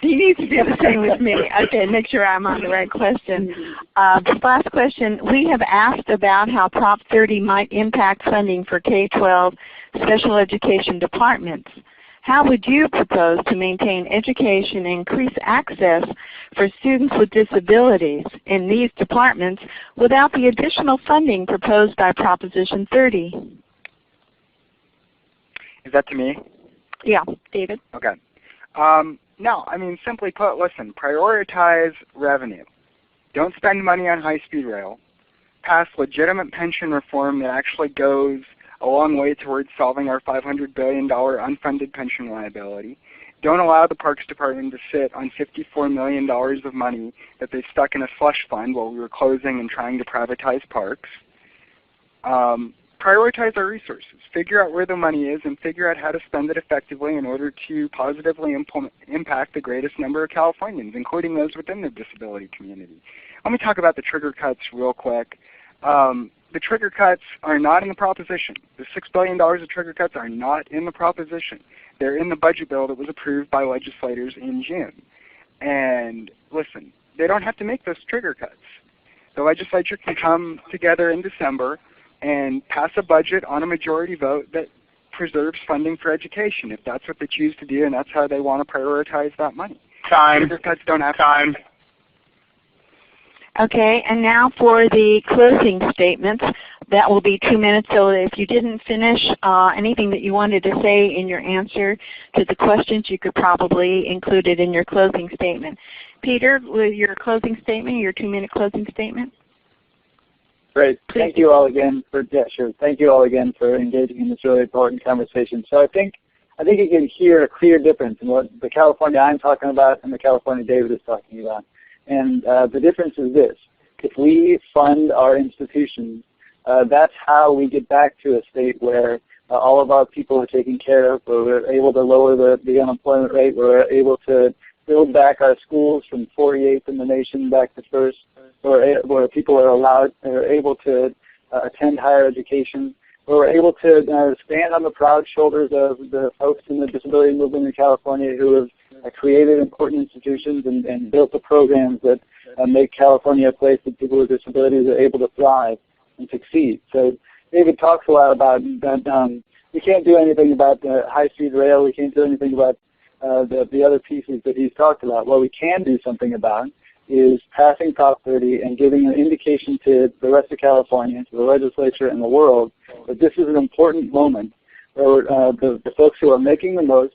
He needs to be the same with me. Okay, make sure I'm on the right question. This last question, we have asked about how Prop 30 might impact funding for K-12 special education departments. How would you propose to maintain education and increase access for students with disabilities in these departments without the additional funding proposed by Proposition 30? Is that to me? Yeah, David. Okay. No, I mean, simply put, listen, prioritize revenue. Don't spend money on high-speed rail. Pass legitimate pension reform that actually goes a long way towards solving our $500 billion unfunded pension liability. Don't allow the Parks Department to sit on $54 million of money that they stuck in a slush fund while we were closing and trying to privatize parks. Prioritize our resources. Figure out where the money is and figure out how to spend it effectively in order to positively impact the greatest number of Californians, including those within the disability community. Let me talk about the trigger cuts real quick. The trigger cuts are not in the proposition. The $6 billion of trigger cuts are not in the proposition. They're in the budget bill that was approved by legislators in June. And listen, they don't have to make those trigger cuts. The legislature can come together in December and pass a budget on a majority vote that preserves funding for education, if that's what they choose to do and that's how they want to prioritize that money. Time. Trigger cuts don't have Time. Okay, and now for the closing statements. That will be 2 minutes, so if you didn't finish anything that you wanted to say in your answer to the questions, you could probably include it in your closing statement. Peter, with your closing statement, your 2-minute closing statement? Great. Thank you all again for Thank you all again for engaging in this really important conversation. So I think you can hear a clear difference in what the California I'm talking about and the California David is talking about. And the difference is this. If we fund our institutions, that's how we get back to a state where all of our people are taken care of, where we're able to lower the unemployment rate, where we're able to build back our schools from 48th in the nation back to first, where people are able to attend higher education, where we're able to stand on the proud shoulders of the folks in the disability movement in California who have created important institutions and built the programs that make California a place that people with disabilities are able to thrive and succeed. So David talks a lot about that we can't do anything about the high-speed rail. We can't do anything about the other pieces that he's talked about. What we can do something about is passing Prop 30 and giving an indication to the rest of California, to the legislature and the world, that this is an important moment where the folks who are making the most,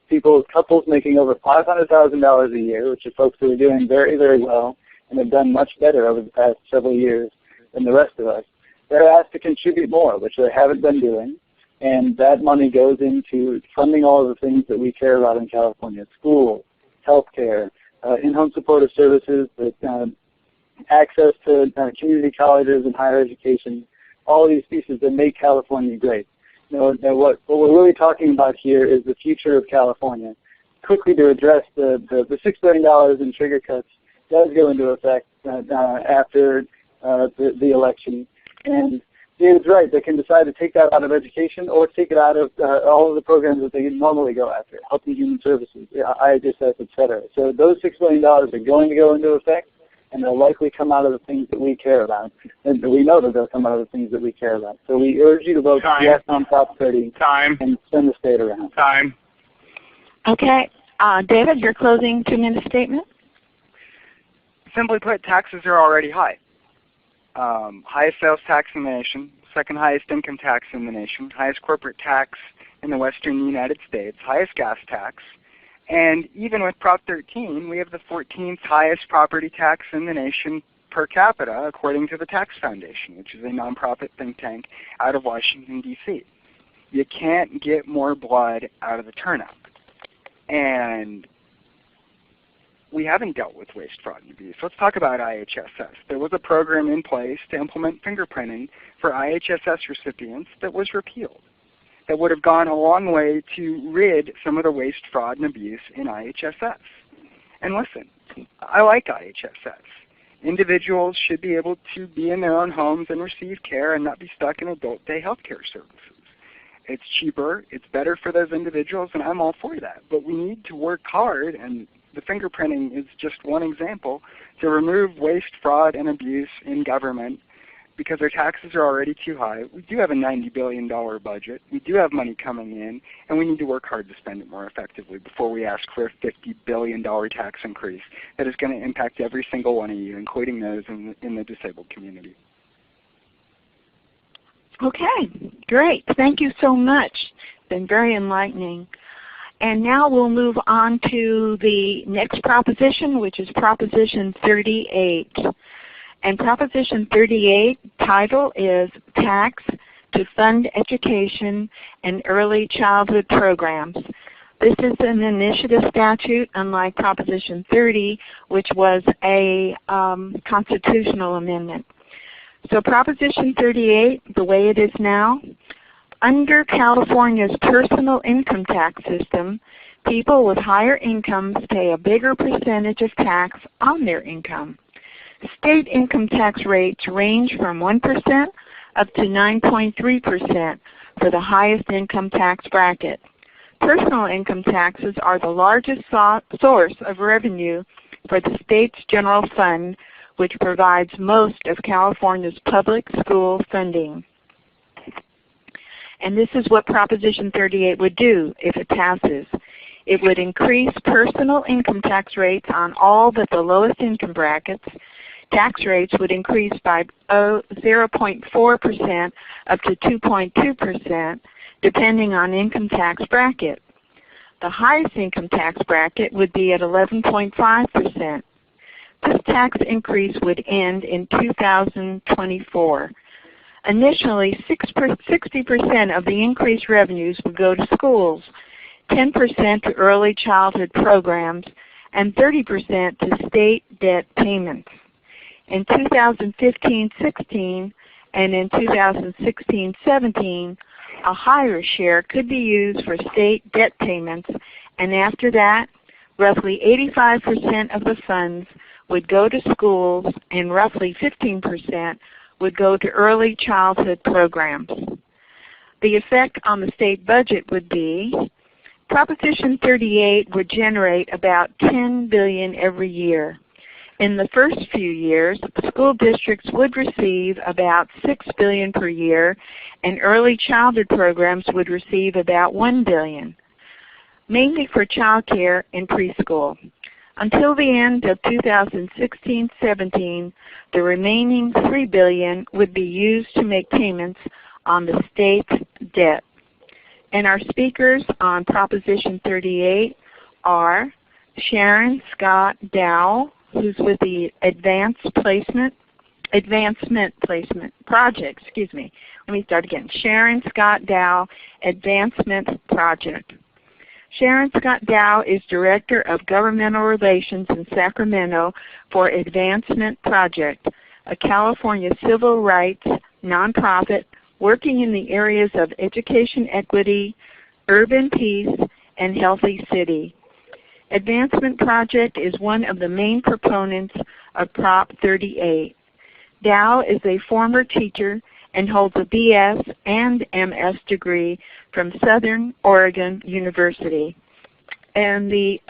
couples making over $500,000 a year, which are folks who are doing very, very well and have done much better over the past several years than the rest of us, they're asked to contribute more, which they haven't been doing, and that money goes into funding all of the things that we care about in California: schools, health care, in-home supportive services, access to community colleges and higher education, all of these pieces that make California great. What we're really talking about here is the future of California. Quickly to address the $6 billion in trigger cuts does go into effect after the election. And David's right, they can decide to take that out of education or take it out of all of the programs that they normally go after, health and human services, IHSS, et cetera. So those $6 billion are going to go into effect, and they'll likely come out of the things that we care about. And we know that they'll come out of the things that we care about. So we urge you to vote yes on Prop 30 and send the state around. Time. Okay. David, your closing 2-minute statement? Simply put, taxes are already high. Highest sales tax in the nation, second highest income tax in the nation, highest corporate tax in the western United States, highest gas tax, And even with Prop 13, we have the 14th highest property tax in the nation per capita, according to the Tax Foundation, which is a nonprofit think tank out of Washington, D.C. You can't get more blood out of the turnip. And we haven't dealt with waste, fraud, and abuse. Let's talk about IHSS. There was a program in place to implement fingerprinting for IHSS recipients that was repealed. That would have gone a long way to rid some of the waste, fraud, and abuse in IHSS. And listen, I like IHSS. Individuals should be able to be in their own homes and receive care and not be stuck in adult day health care services. It's cheaper, it's better for those individuals, and I'm all for that. But we need to work hard, and the fingerprinting is just one example, to remove waste, fraud, and abuse in government because our taxes are already too high. We do have a $90 billion budget. We do have money coming in, and we need to work hard to spend it more effectively before we ask for a $50 billion tax increase that is going to impact every single one of you, including those in the disabled community. Okay, great. Thank you so much. It's been very enlightening. And now we'll move on to the next proposition, which is Proposition 38. And Proposition 38 title is Tax to Fund Education and Early Childhood Programs. This is an initiative statute, unlike Proposition 30, which was a constitutional amendment. So Proposition 38, the way it is now, under California's personal income tax system, people with higher incomes pay a bigger percentage of tax on their income. State income tax rates range from 1% up to 9.3% for the highest income tax bracket. Personal income taxes are the largest source of revenue for the state's general fund, which provides most of California's public school funding. And this is what Proposition 38 would do if it passes. It would increase personal income tax rates on all but the lowest income brackets. Tax rates would increase by 0.4% up to 2.2%, depending on income tax bracket. The highest income tax bracket would be at 11.5%. This tax increase would end in 2024. Initially, 60% of the increased revenues would go to schools, 10% to early childhood programs, and 30% to state debt payments. In 2015-16 and in 2016-17, a higher share could be used for state debt payments, and after that, roughly 85% of the funds would go to schools and roughly 15% would go to early childhood programs. The effect on the state budget would be Proposition 38 would generate about $10 billion every year. In the first few years, school districts would receive about $6 billion per year, and early childhood programs would receive about $1 billion, mainly for child care and preschool. Until the end of 2016-17, the remaining $3 billion would be used to make payments on the state's debt. And our speakers on Proposition 38 are Sharon Scott Dow, who's with the Advancement Placement Project. Let me start again. Sharon Scott Dow, Advancement Project. Sharon Scott Dow is Director of Governmental Relations in Sacramento for Advancement Project, a California civil rights nonprofit working in the areas of education equity, urban peace, and healthy city. Advancement Project is one of the main proponents of Prop 38. Dow is a former teacher and holds a BS and MS degree from Southern Oregon University. And the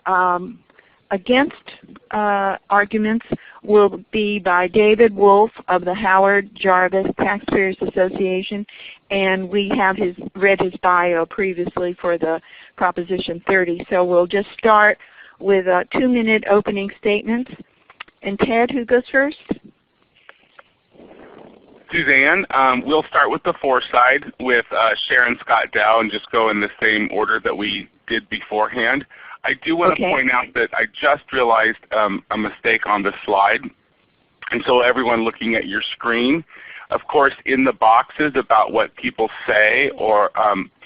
against arguments will be by David Wolf of the Howard Jarvis Taxpayers Association, and we have read his bio previously for the Proposition 30. So we'll just start with 2-minute opening statements. And Ted, who goes first? Suzanne, we'll start with the for side with Sharon Scott Dow and just go in the same order that we did beforehand. I do want to point out that I just realized a mistake on the slide. And so everyone looking at your screen, of course, in the boxes about what people say or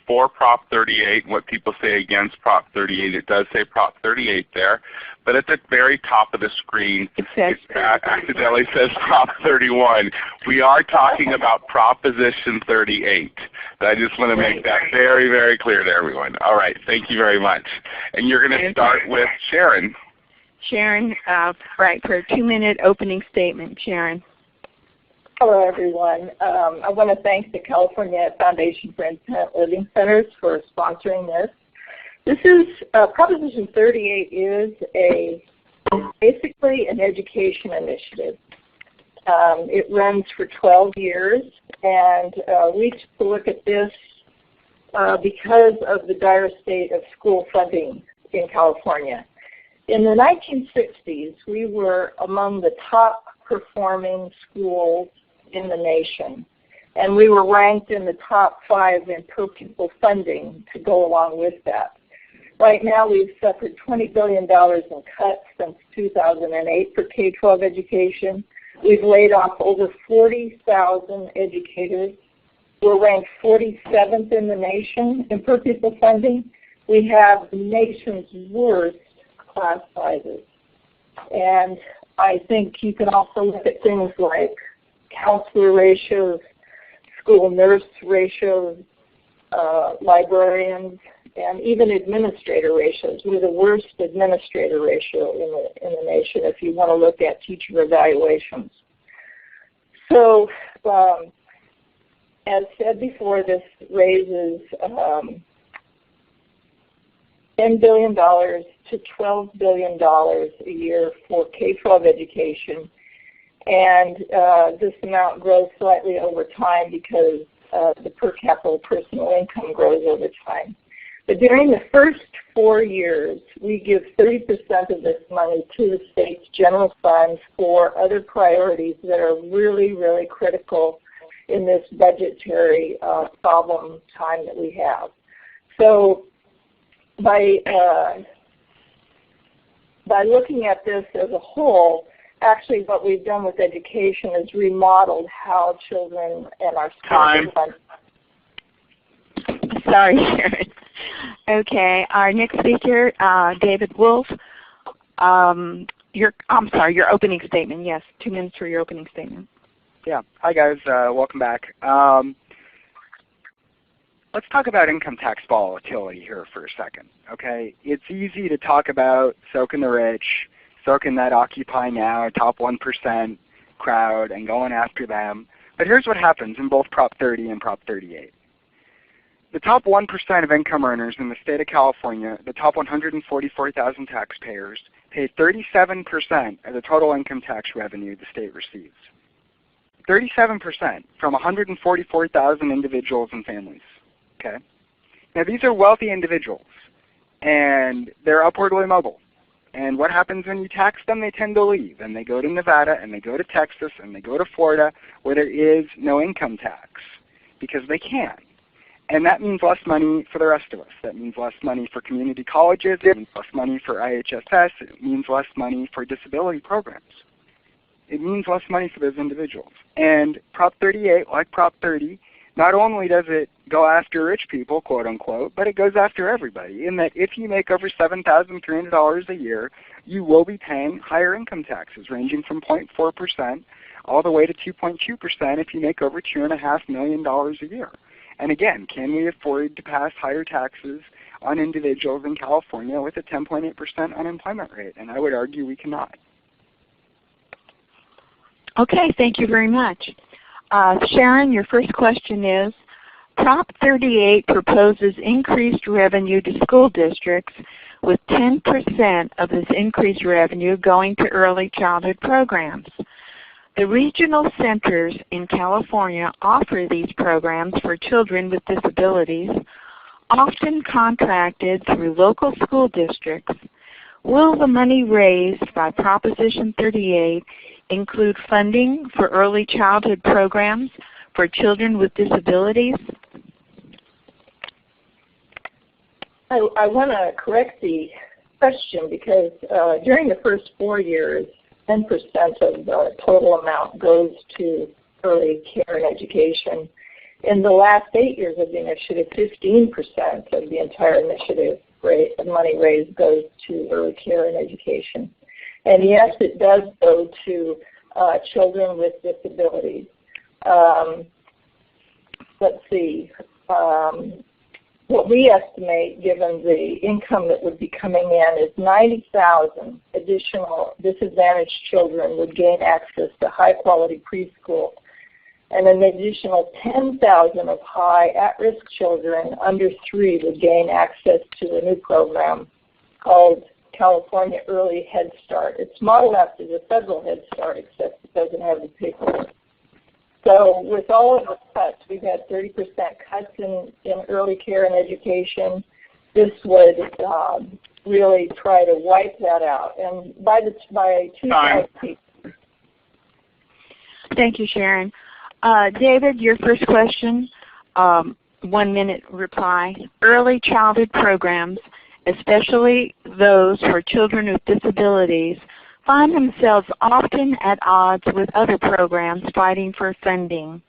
for Prop 38, what people say against Prop 38, it does say Prop 38 there. But at the very top of the screen, it accidentally says Prop 31. We are talking about Proposition 38. I just want to make that very, very clear to everyone. All right, thank you very much. And you're going to start with Sharon. Sharon, right, for a 2-minute opening statement. Sharon. Hello, everyone. I want to thank the California Foundation for Independent Living Centers for sponsoring this. This is Proposition 38 is basically an education initiative. It runs for 12 years, and we took a look at this because of the dire state of school funding in California. In the 1960s, we were among the top performing schools in the nation, and we were ranked in the top 5 in per pupil funding to go along with that. Right now we've suffered $20 billion in cuts since 2008 for K-12 education. We've laid off over 40,000 educators. We're ranked 47th in the nation in per pupil funding. We have the nation's worst class sizes. And I think you can also look at things like counselor ratios, school nurse ratios, librarians, and even administrator ratios. We're the worst administrator ratio in the nation if you want to look at teacher evaluations. So, as said before, this raises $10 billion to $12 billion a year for K-12 education. And this amount grows slightly over time because the per capita personal income grows over time. But during the first 4 years, we give 30% of this money to the state's general funds for other priorities that are really, really critical in this budgetary problem time that we have. So by looking at this as a whole, actually what we've done with education is remodeled how children and our schools are funded. Sorry, Sharon. Okay, our next speaker, David Wolf. Your opening statement. Yes, 2 minutes for your opening statement. Yeah. Hi, guys. Welcome back. Let's talk about income tax volatility here for a second. Okay, it's easy to talk about soaking the rich, soaking that Occupy Now, top 1% crowd, and going after them. But here's what happens in both Prop 30 and Prop 38. The top 1% of income earners in the state of California, the top 144,000 taxpayers, pay 37% of the total income tax revenue the state receives. 37% from 144,000 individuals and families. Okay? Now these are wealthy individuals, and they're upwardly mobile. And what happens when you tax them? They tend to leave, and they go to Nevada, and they go to Texas, and they go to Florida, where there is no income tax, because they can. And that means less money for the rest of us. That means less money for community colleges. It means less money for IHSS. It means less money for disability programs. It means less money for those individuals. And Prop 38, like Prop 30, not only does it go after rich people, quote unquote, but it goes after everybody, in that if you make over $7,300 a year, you will be paying higher income taxes, ranging from 0.4% all the way to 2.2% if you make over $2.5 million a year. And again, can we afford to pass higher taxes on individuals in California with a 10.8% unemployment rate? And I would argue we cannot. Okay, thank you very much. Sharon, your first question is, Prop 38 proposes increased revenue to school districts with 10% of this increased revenue going to early childhood programs. The regional centers in California offer these programs for children with disabilities, often contracted through local school districts. Will the money raised by Proposition 38 include funding for early childhood programs for children with disabilities? I want to correct the question because during the first 4 years, 10% of the total amount goes to early care and education. In the last 8 years of the initiative, 15% of the entire initiative money raised goes to early care and education. And yes, it does go to children with disabilities. Let's see. What we estimate, given the income that would be coming in, is 90,000 additional disadvantaged children would gain access to high-quality preschool, and an additional 10,000 of high at-risk children under 3 would gain access to a new program called California Early Head Start. It's modeled after the federal Head Start, except it doesn't have the paperwork. So with all of the cuts, we've had 30% cuts in early care and education. This would really try to wipe that out. And by 2000. Thank you, Sharon. David, your first question, 1-minute reply. Early childhood programs, especially those for children with disabilities, find themselves often at odds with other programs fighting for funding.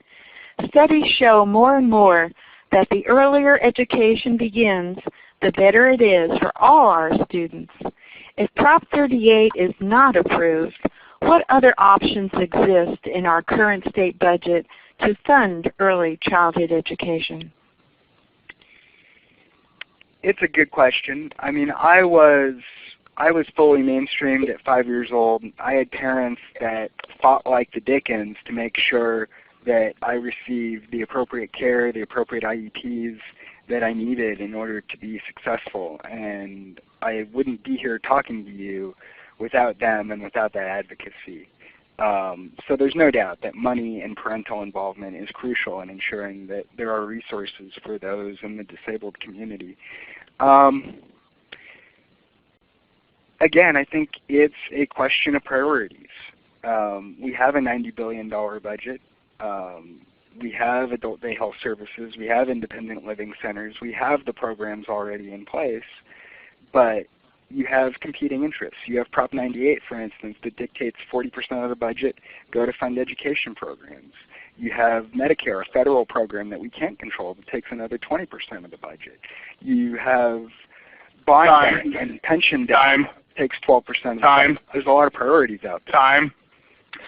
Studies show more and more that the earlier education begins, the better it is for all our students. If Prop 38 is not approved, what other options exist in our current state budget to fund early childhood education? It's a good question. I mean, I was fully mainstreamed at 5 years old. I had parents that fought like the Dickens to make sure that I received the appropriate care, the appropriate IEPs that I needed in order to be successful. And I wouldn't be here talking to you without them and without that advocacy. So there's no doubt that money and parental involvement is crucial in ensuring that there are resources for those in the disabled community. Again, I think it's a question of priorities. We have a $90 billion budget. We have adult day health services. We have independent living centers. We have the programs already in place, but you have competing interests. You have Prop 98, for instance, that dictates 40% of the budget go to fund education programs. You have Medicare, a federal program that we can't control that takes another 20% of the budget. You have bond debt and pension debt takes 12% of the budget. There's a lot of priorities out there.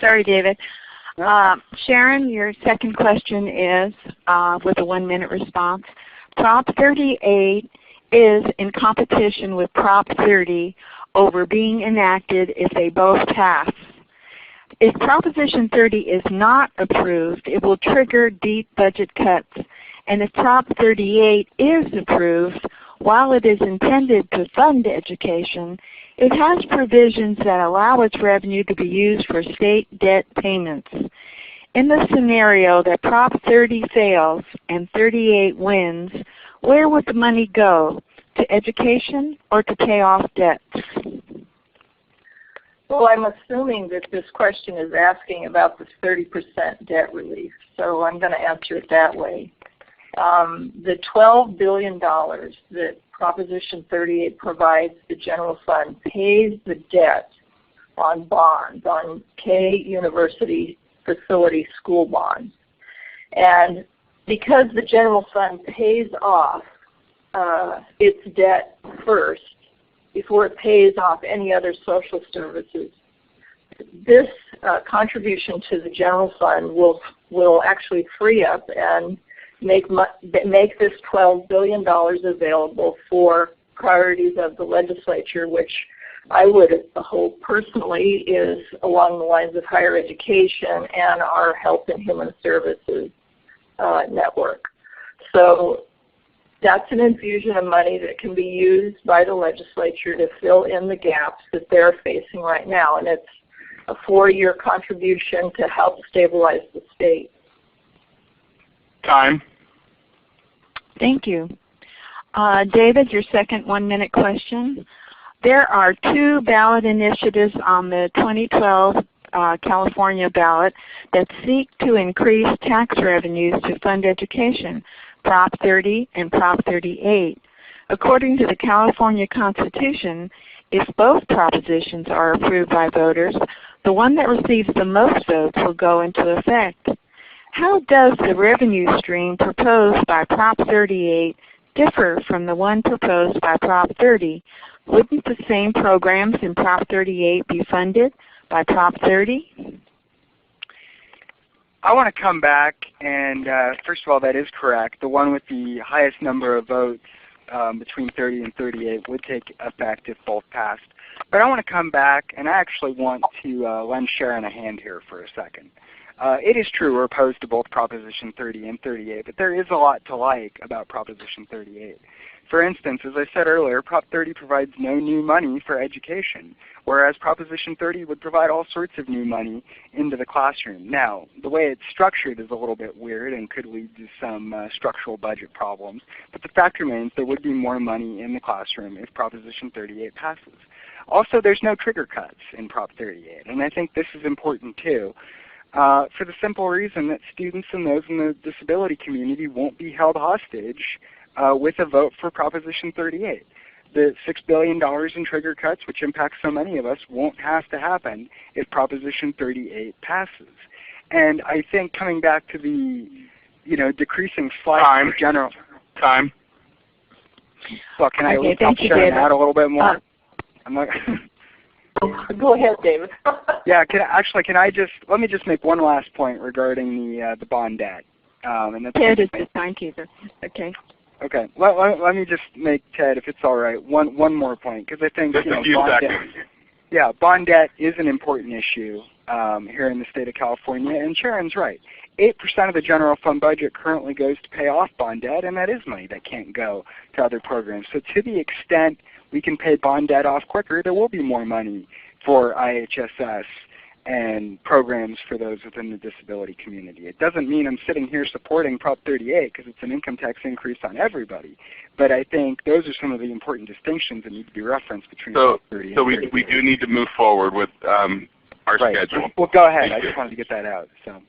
Sorry, David. Sharon, your second question is, with a 1-minute response. Prop 38 is in competition with Prop 30 over being enacted if they both pass. If Proposition 30 is not approved, it will trigger deep budget cuts. And if Prop 38 is approved, while it is intended to fund education, it has provisions that allow its revenue to be used for state debt payments. In the scenario that Prop 30 fails and 38 wins, where would the money go? To education or to pay off debts? Well, I'm assuming that this question is asking about this 30% debt relief, so I'm going to answer it that way. The $12 billion that Proposition 38 provides the general fund pays the debt on bonds, on K University facility school bonds. And because the general fund pays off its debt first before it pays off any other social services, this contribution to the general fund will actually free up and make this $12 billion available for priorities of the legislature, which I would hope personally is along the lines of higher education and our Health and Human Services network. So that's an infusion of money that can be used by the legislature to fill in the gaps that they're facing right now, and it's a 4-year contribution to help stabilize the state. Thank you. David, your second 1-minute question. There are 2 ballot initiatives on the 2012 California ballot that seek to increase tax revenues to fund education, Prop 30 and Prop 38. According to the California Constitution, if both propositions are approved by voters, the one that receives the most votes will go into effect. How does the revenue stream proposed by Prop 38 differ from the one proposed by Prop 30? Wouldn't the same programs in Prop 38 be funded by Prop 30? I want to come back and first of all, that is correct. The one with the highest number of votes between 30 and 38 would take effect if both passed. But I want to come back and I actually want to lend Sharon a hand here for a second. It is true we're opposed to both Proposition 30 and 38, but there is a lot to like about Proposition 38. For instance, as I said earlier, Prop 30 provides no new money for education, whereas Proposition 30 would provide all sorts of new money into the classroom. Now, the way it's structured is a little bit weird and could lead to some structural budget problems, but the fact remains there would be more money in the classroom if Proposition 38 passes. Also, there's no trigger cuts in Prop 38, and I think this is important too. For the simple reason that students and those in the disability community won't be held hostage with a vote for Proposition 38. The $6 billion in trigger cuts, which impact so many of us, won't have to happen if Proposition 38 passes. And I think coming back to the decreasing slice of general time. Well, can I help Sharon out a little bit more? I'm not Go ahead, David. Yeah, let me just make one last point regarding the bond debt. And that's Ted is the timekeeper. Okay. Okay. Let me just make, Ted, if it's all right, one more point, because I think bond debt is an important issue here in the state of California, and Sharon's right. 8% of the general fund budget currently goes to pay off bond debt, and that is money that can't go to other programs. So to the extent we can pay bond debt off quicker, there will be more money for IHSS and programs for those within the disability community. It doesn't mean I'm sitting here supporting Prop 38 because it's an income tax increase on everybody. But I think those are some of the important distinctions that need to be referenced between Prop 30 and 38. So we do need to move forward with our schedule. Well, go ahead. I just wanted to get that out. So.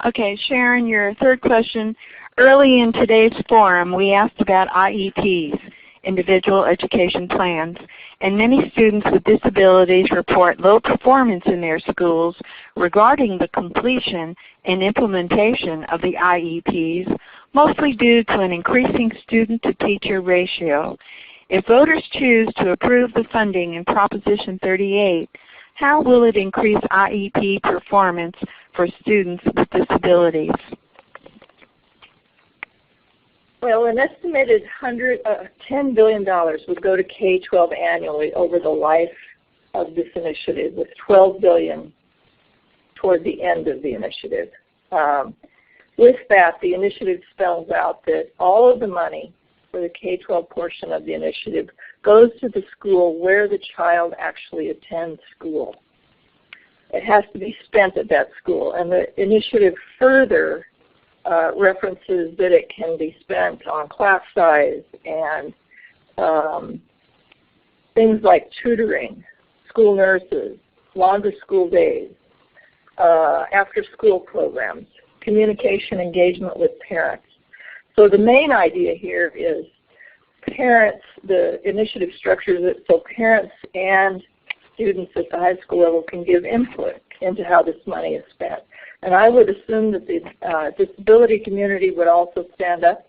Okay, Sharon, your third question. Early in today's forum, we asked about IEPs, individual education plans, and many students with disabilities report low performance in their schools regarding the completion and implementation of the IEPs, mostly due to an increasing student-to-teacher ratio. If voters choose to approve the funding in Proposition 38, how will it increase IEP performance for students with disabilities? Well, an estimated $10 billion would go to K-12 annually over the life of this initiative, with $12 billion toward the end of the initiative. With that, the initiative spells out that all of the money for the K-12 portion of the initiative goes to the school where the child actually attends school. It has to be spent at that school, and the initiative further references that it can be spent on class size and things like tutoring, school nurses, longer school days, after-school programs, communication engagement with parents. So the main idea here is parents, the initiative structures it so parents and students at the high school level can give input into how this money is spent. And I would assume that the disability community would also stand up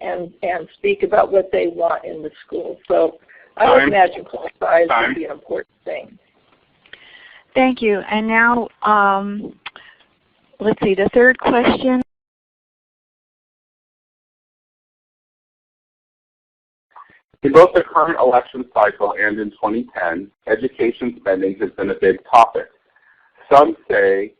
and speak about what they want in the school. So I would imagine class size would be an important thing. Thank you. And now, let's see, the third question. In both the current election cycle and in 2010, education spending has been a big topic. Some say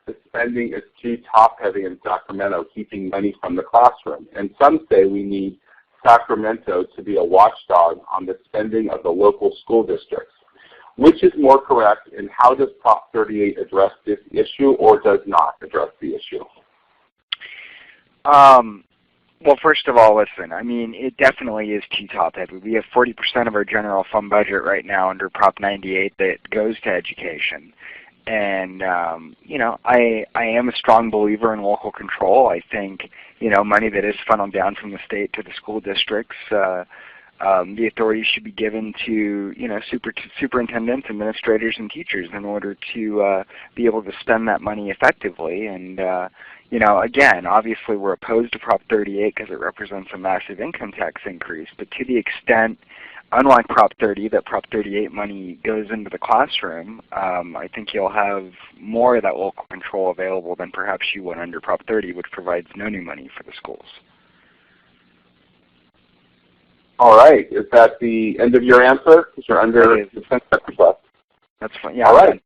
the spending is too top-heavy in Sacramento, keeping money from the classroom. And some say we need Sacramento to be a watchdog on the spending of the local school districts. Which is more correct, and how does Prop 38 address this issue or does not address the issue? Well, first of all, listen, I mean, it definitely is too top-heavy. We have 40% of our general fund budget right now under Prop 98 that goes to education. And, I am a strong believer in local control. I think, money that is funneled down from the state to the school districts The authority should be given to superintendents, administrators, and teachers in order to be able to spend that money effectively. And again, obviously we're opposed to Prop 38 because it represents a massive income tax increase. But to the extent, unlike Prop 30, that Prop 38 money goes into the classroom, I think you'll have more of that local control available than perhaps you would under Prop 30, which provides no new money for the schools. All right. Is that the end of your answer? Because you're under the 10 seconds left. That's fine. Yeah. All right.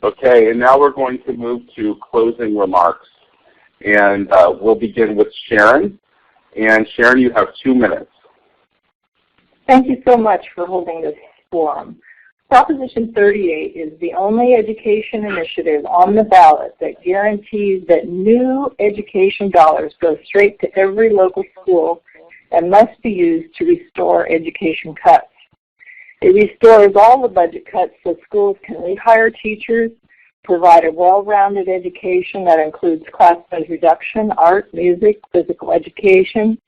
Okay, and now we're going to move to closing remarks. And we'll begin with Sharon. And Sharon, you have 2 minutes. Thank you so much for holding this forum. Proposition 38 is the only education initiative on the ballot that guarantees that new education dollars go straight to every local school and must be used to restore education cuts. It restores all the budget cuts so schools can rehire teachers, provide a well-rounded education that includes class size reduction, art, music, physical education,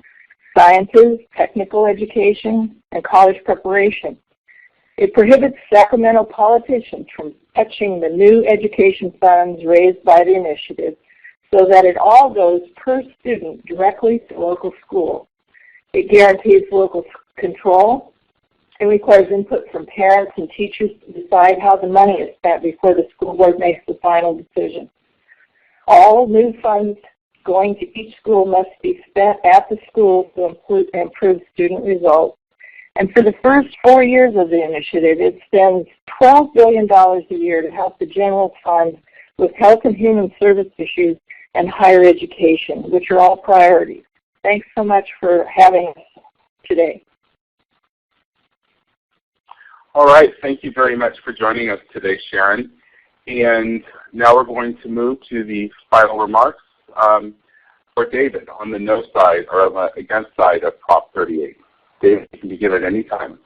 sciences, technical education, and college preparation. It prohibits Sacramento politicians from touching the new education funds raised by the initiative so that it all goes per student directly to local schools. It guarantees local control. It requires input from parents and teachers to decide how the money is spent before the school board makes the final decision. All new funds going to each school must be spent at the school to improve student results. And for the first 4 years of the initiative, it spends $12 billion a year to help the general fund with health and human service issues and higher education, which are all priorities. Thanks so much for having us today. All right, thank you very much for joining us today, Sharon. And now we're going to move to the final remarks for David on the no side or on the against side of Prop 38. David, you can begin at any time.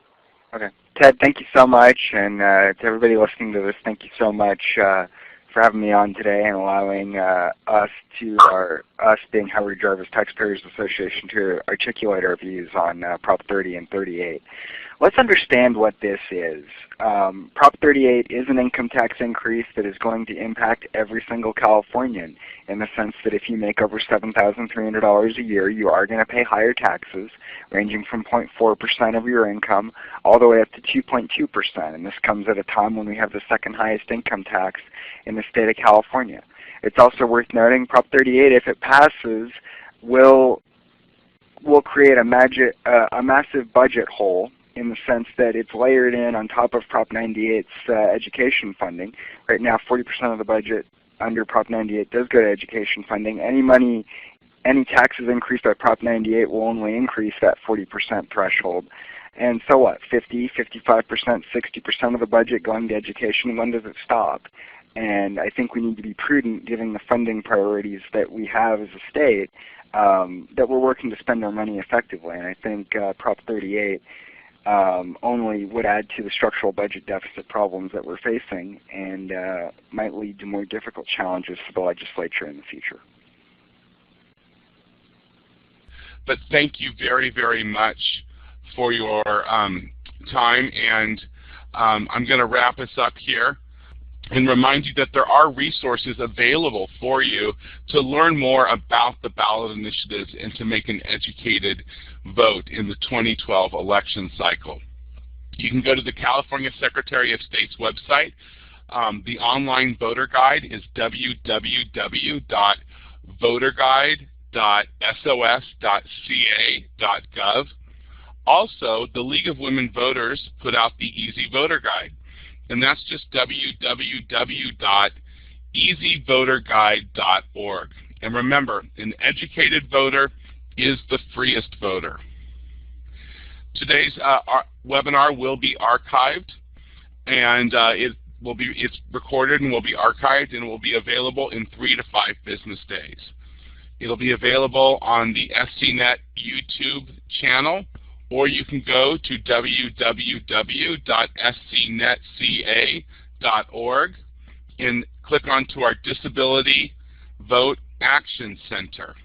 Okay. Ted, thank you so much. And to everybody listening to this, thank you so much for having me on today and allowing us being Howard Jarvis Taxpayers Association to articulate our views on Prop 30 and 38. Let's understand what this is. Prop 38 is an income tax increase that is going to impact every single Californian in the sense that if you make over $7,300 a year, you are going to pay higher taxes ranging from 0.4% of your income all the way up to 2.2%. And this comes at a time when we have the second highest income tax in the state of California. It's also worth noting Prop 38, if it passes, will create a massive budget hole in the sense that it's layered in on top of Prop 98's education funding. Right now, 40% of the budget under Prop 98 does go to education funding. Any taxes increased by Prop 98 will only increase that 40% threshold. And so what, 50, 55%, 60% of the budget going to education, when does it stop? And I think we need to be prudent given the funding priorities that we have as a state, that we're working to spend our money effectively. And I think Prop 38 only would add to the structural budget deficit problems that we're facing and might lead to more difficult challenges for the legislature in the future. But thank you very, very much for your time, and I'm going to wrap us up here and remind you that there are resources available for you to learn more about the ballot initiatives and to make an educated vote in the 2012 election cycle. You can go to the California Secretary of State's website. The online voter guide is www.voterguide.sos.ca.gov. Also, the League of Women Voters put out the Easy Voter Guide, and that's just www.easyvoterguide.org. And remember, an educated voter is the freest voter. Today's webinar will be archived, and it's recorded and will be archived, and will be available in 3 to 5 business days. It'll be available on the SCNet YouTube channel, or you can go to www.scnetca.org and click onto our Disability Vote Action Center.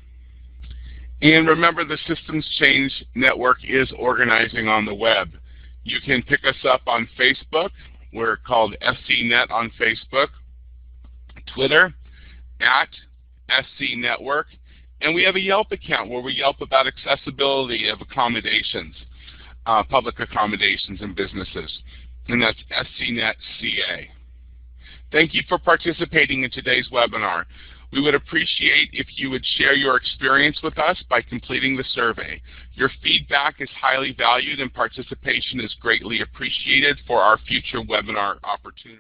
And remember, the Systems Change Network is organizing on the web. You can pick us up on Facebook. We're called SCNet on Facebook, Twitter, at SC Network, and we have a Yelp account where we Yelp about accessibility of accommodations, public accommodations in businesses, and that's SCNet CA. Thank you for participating in today's webinar. We would appreciate if you would share your experience with us by completing the survey. Your feedback is highly valued and participation is greatly appreciated for our future webinar opportunities.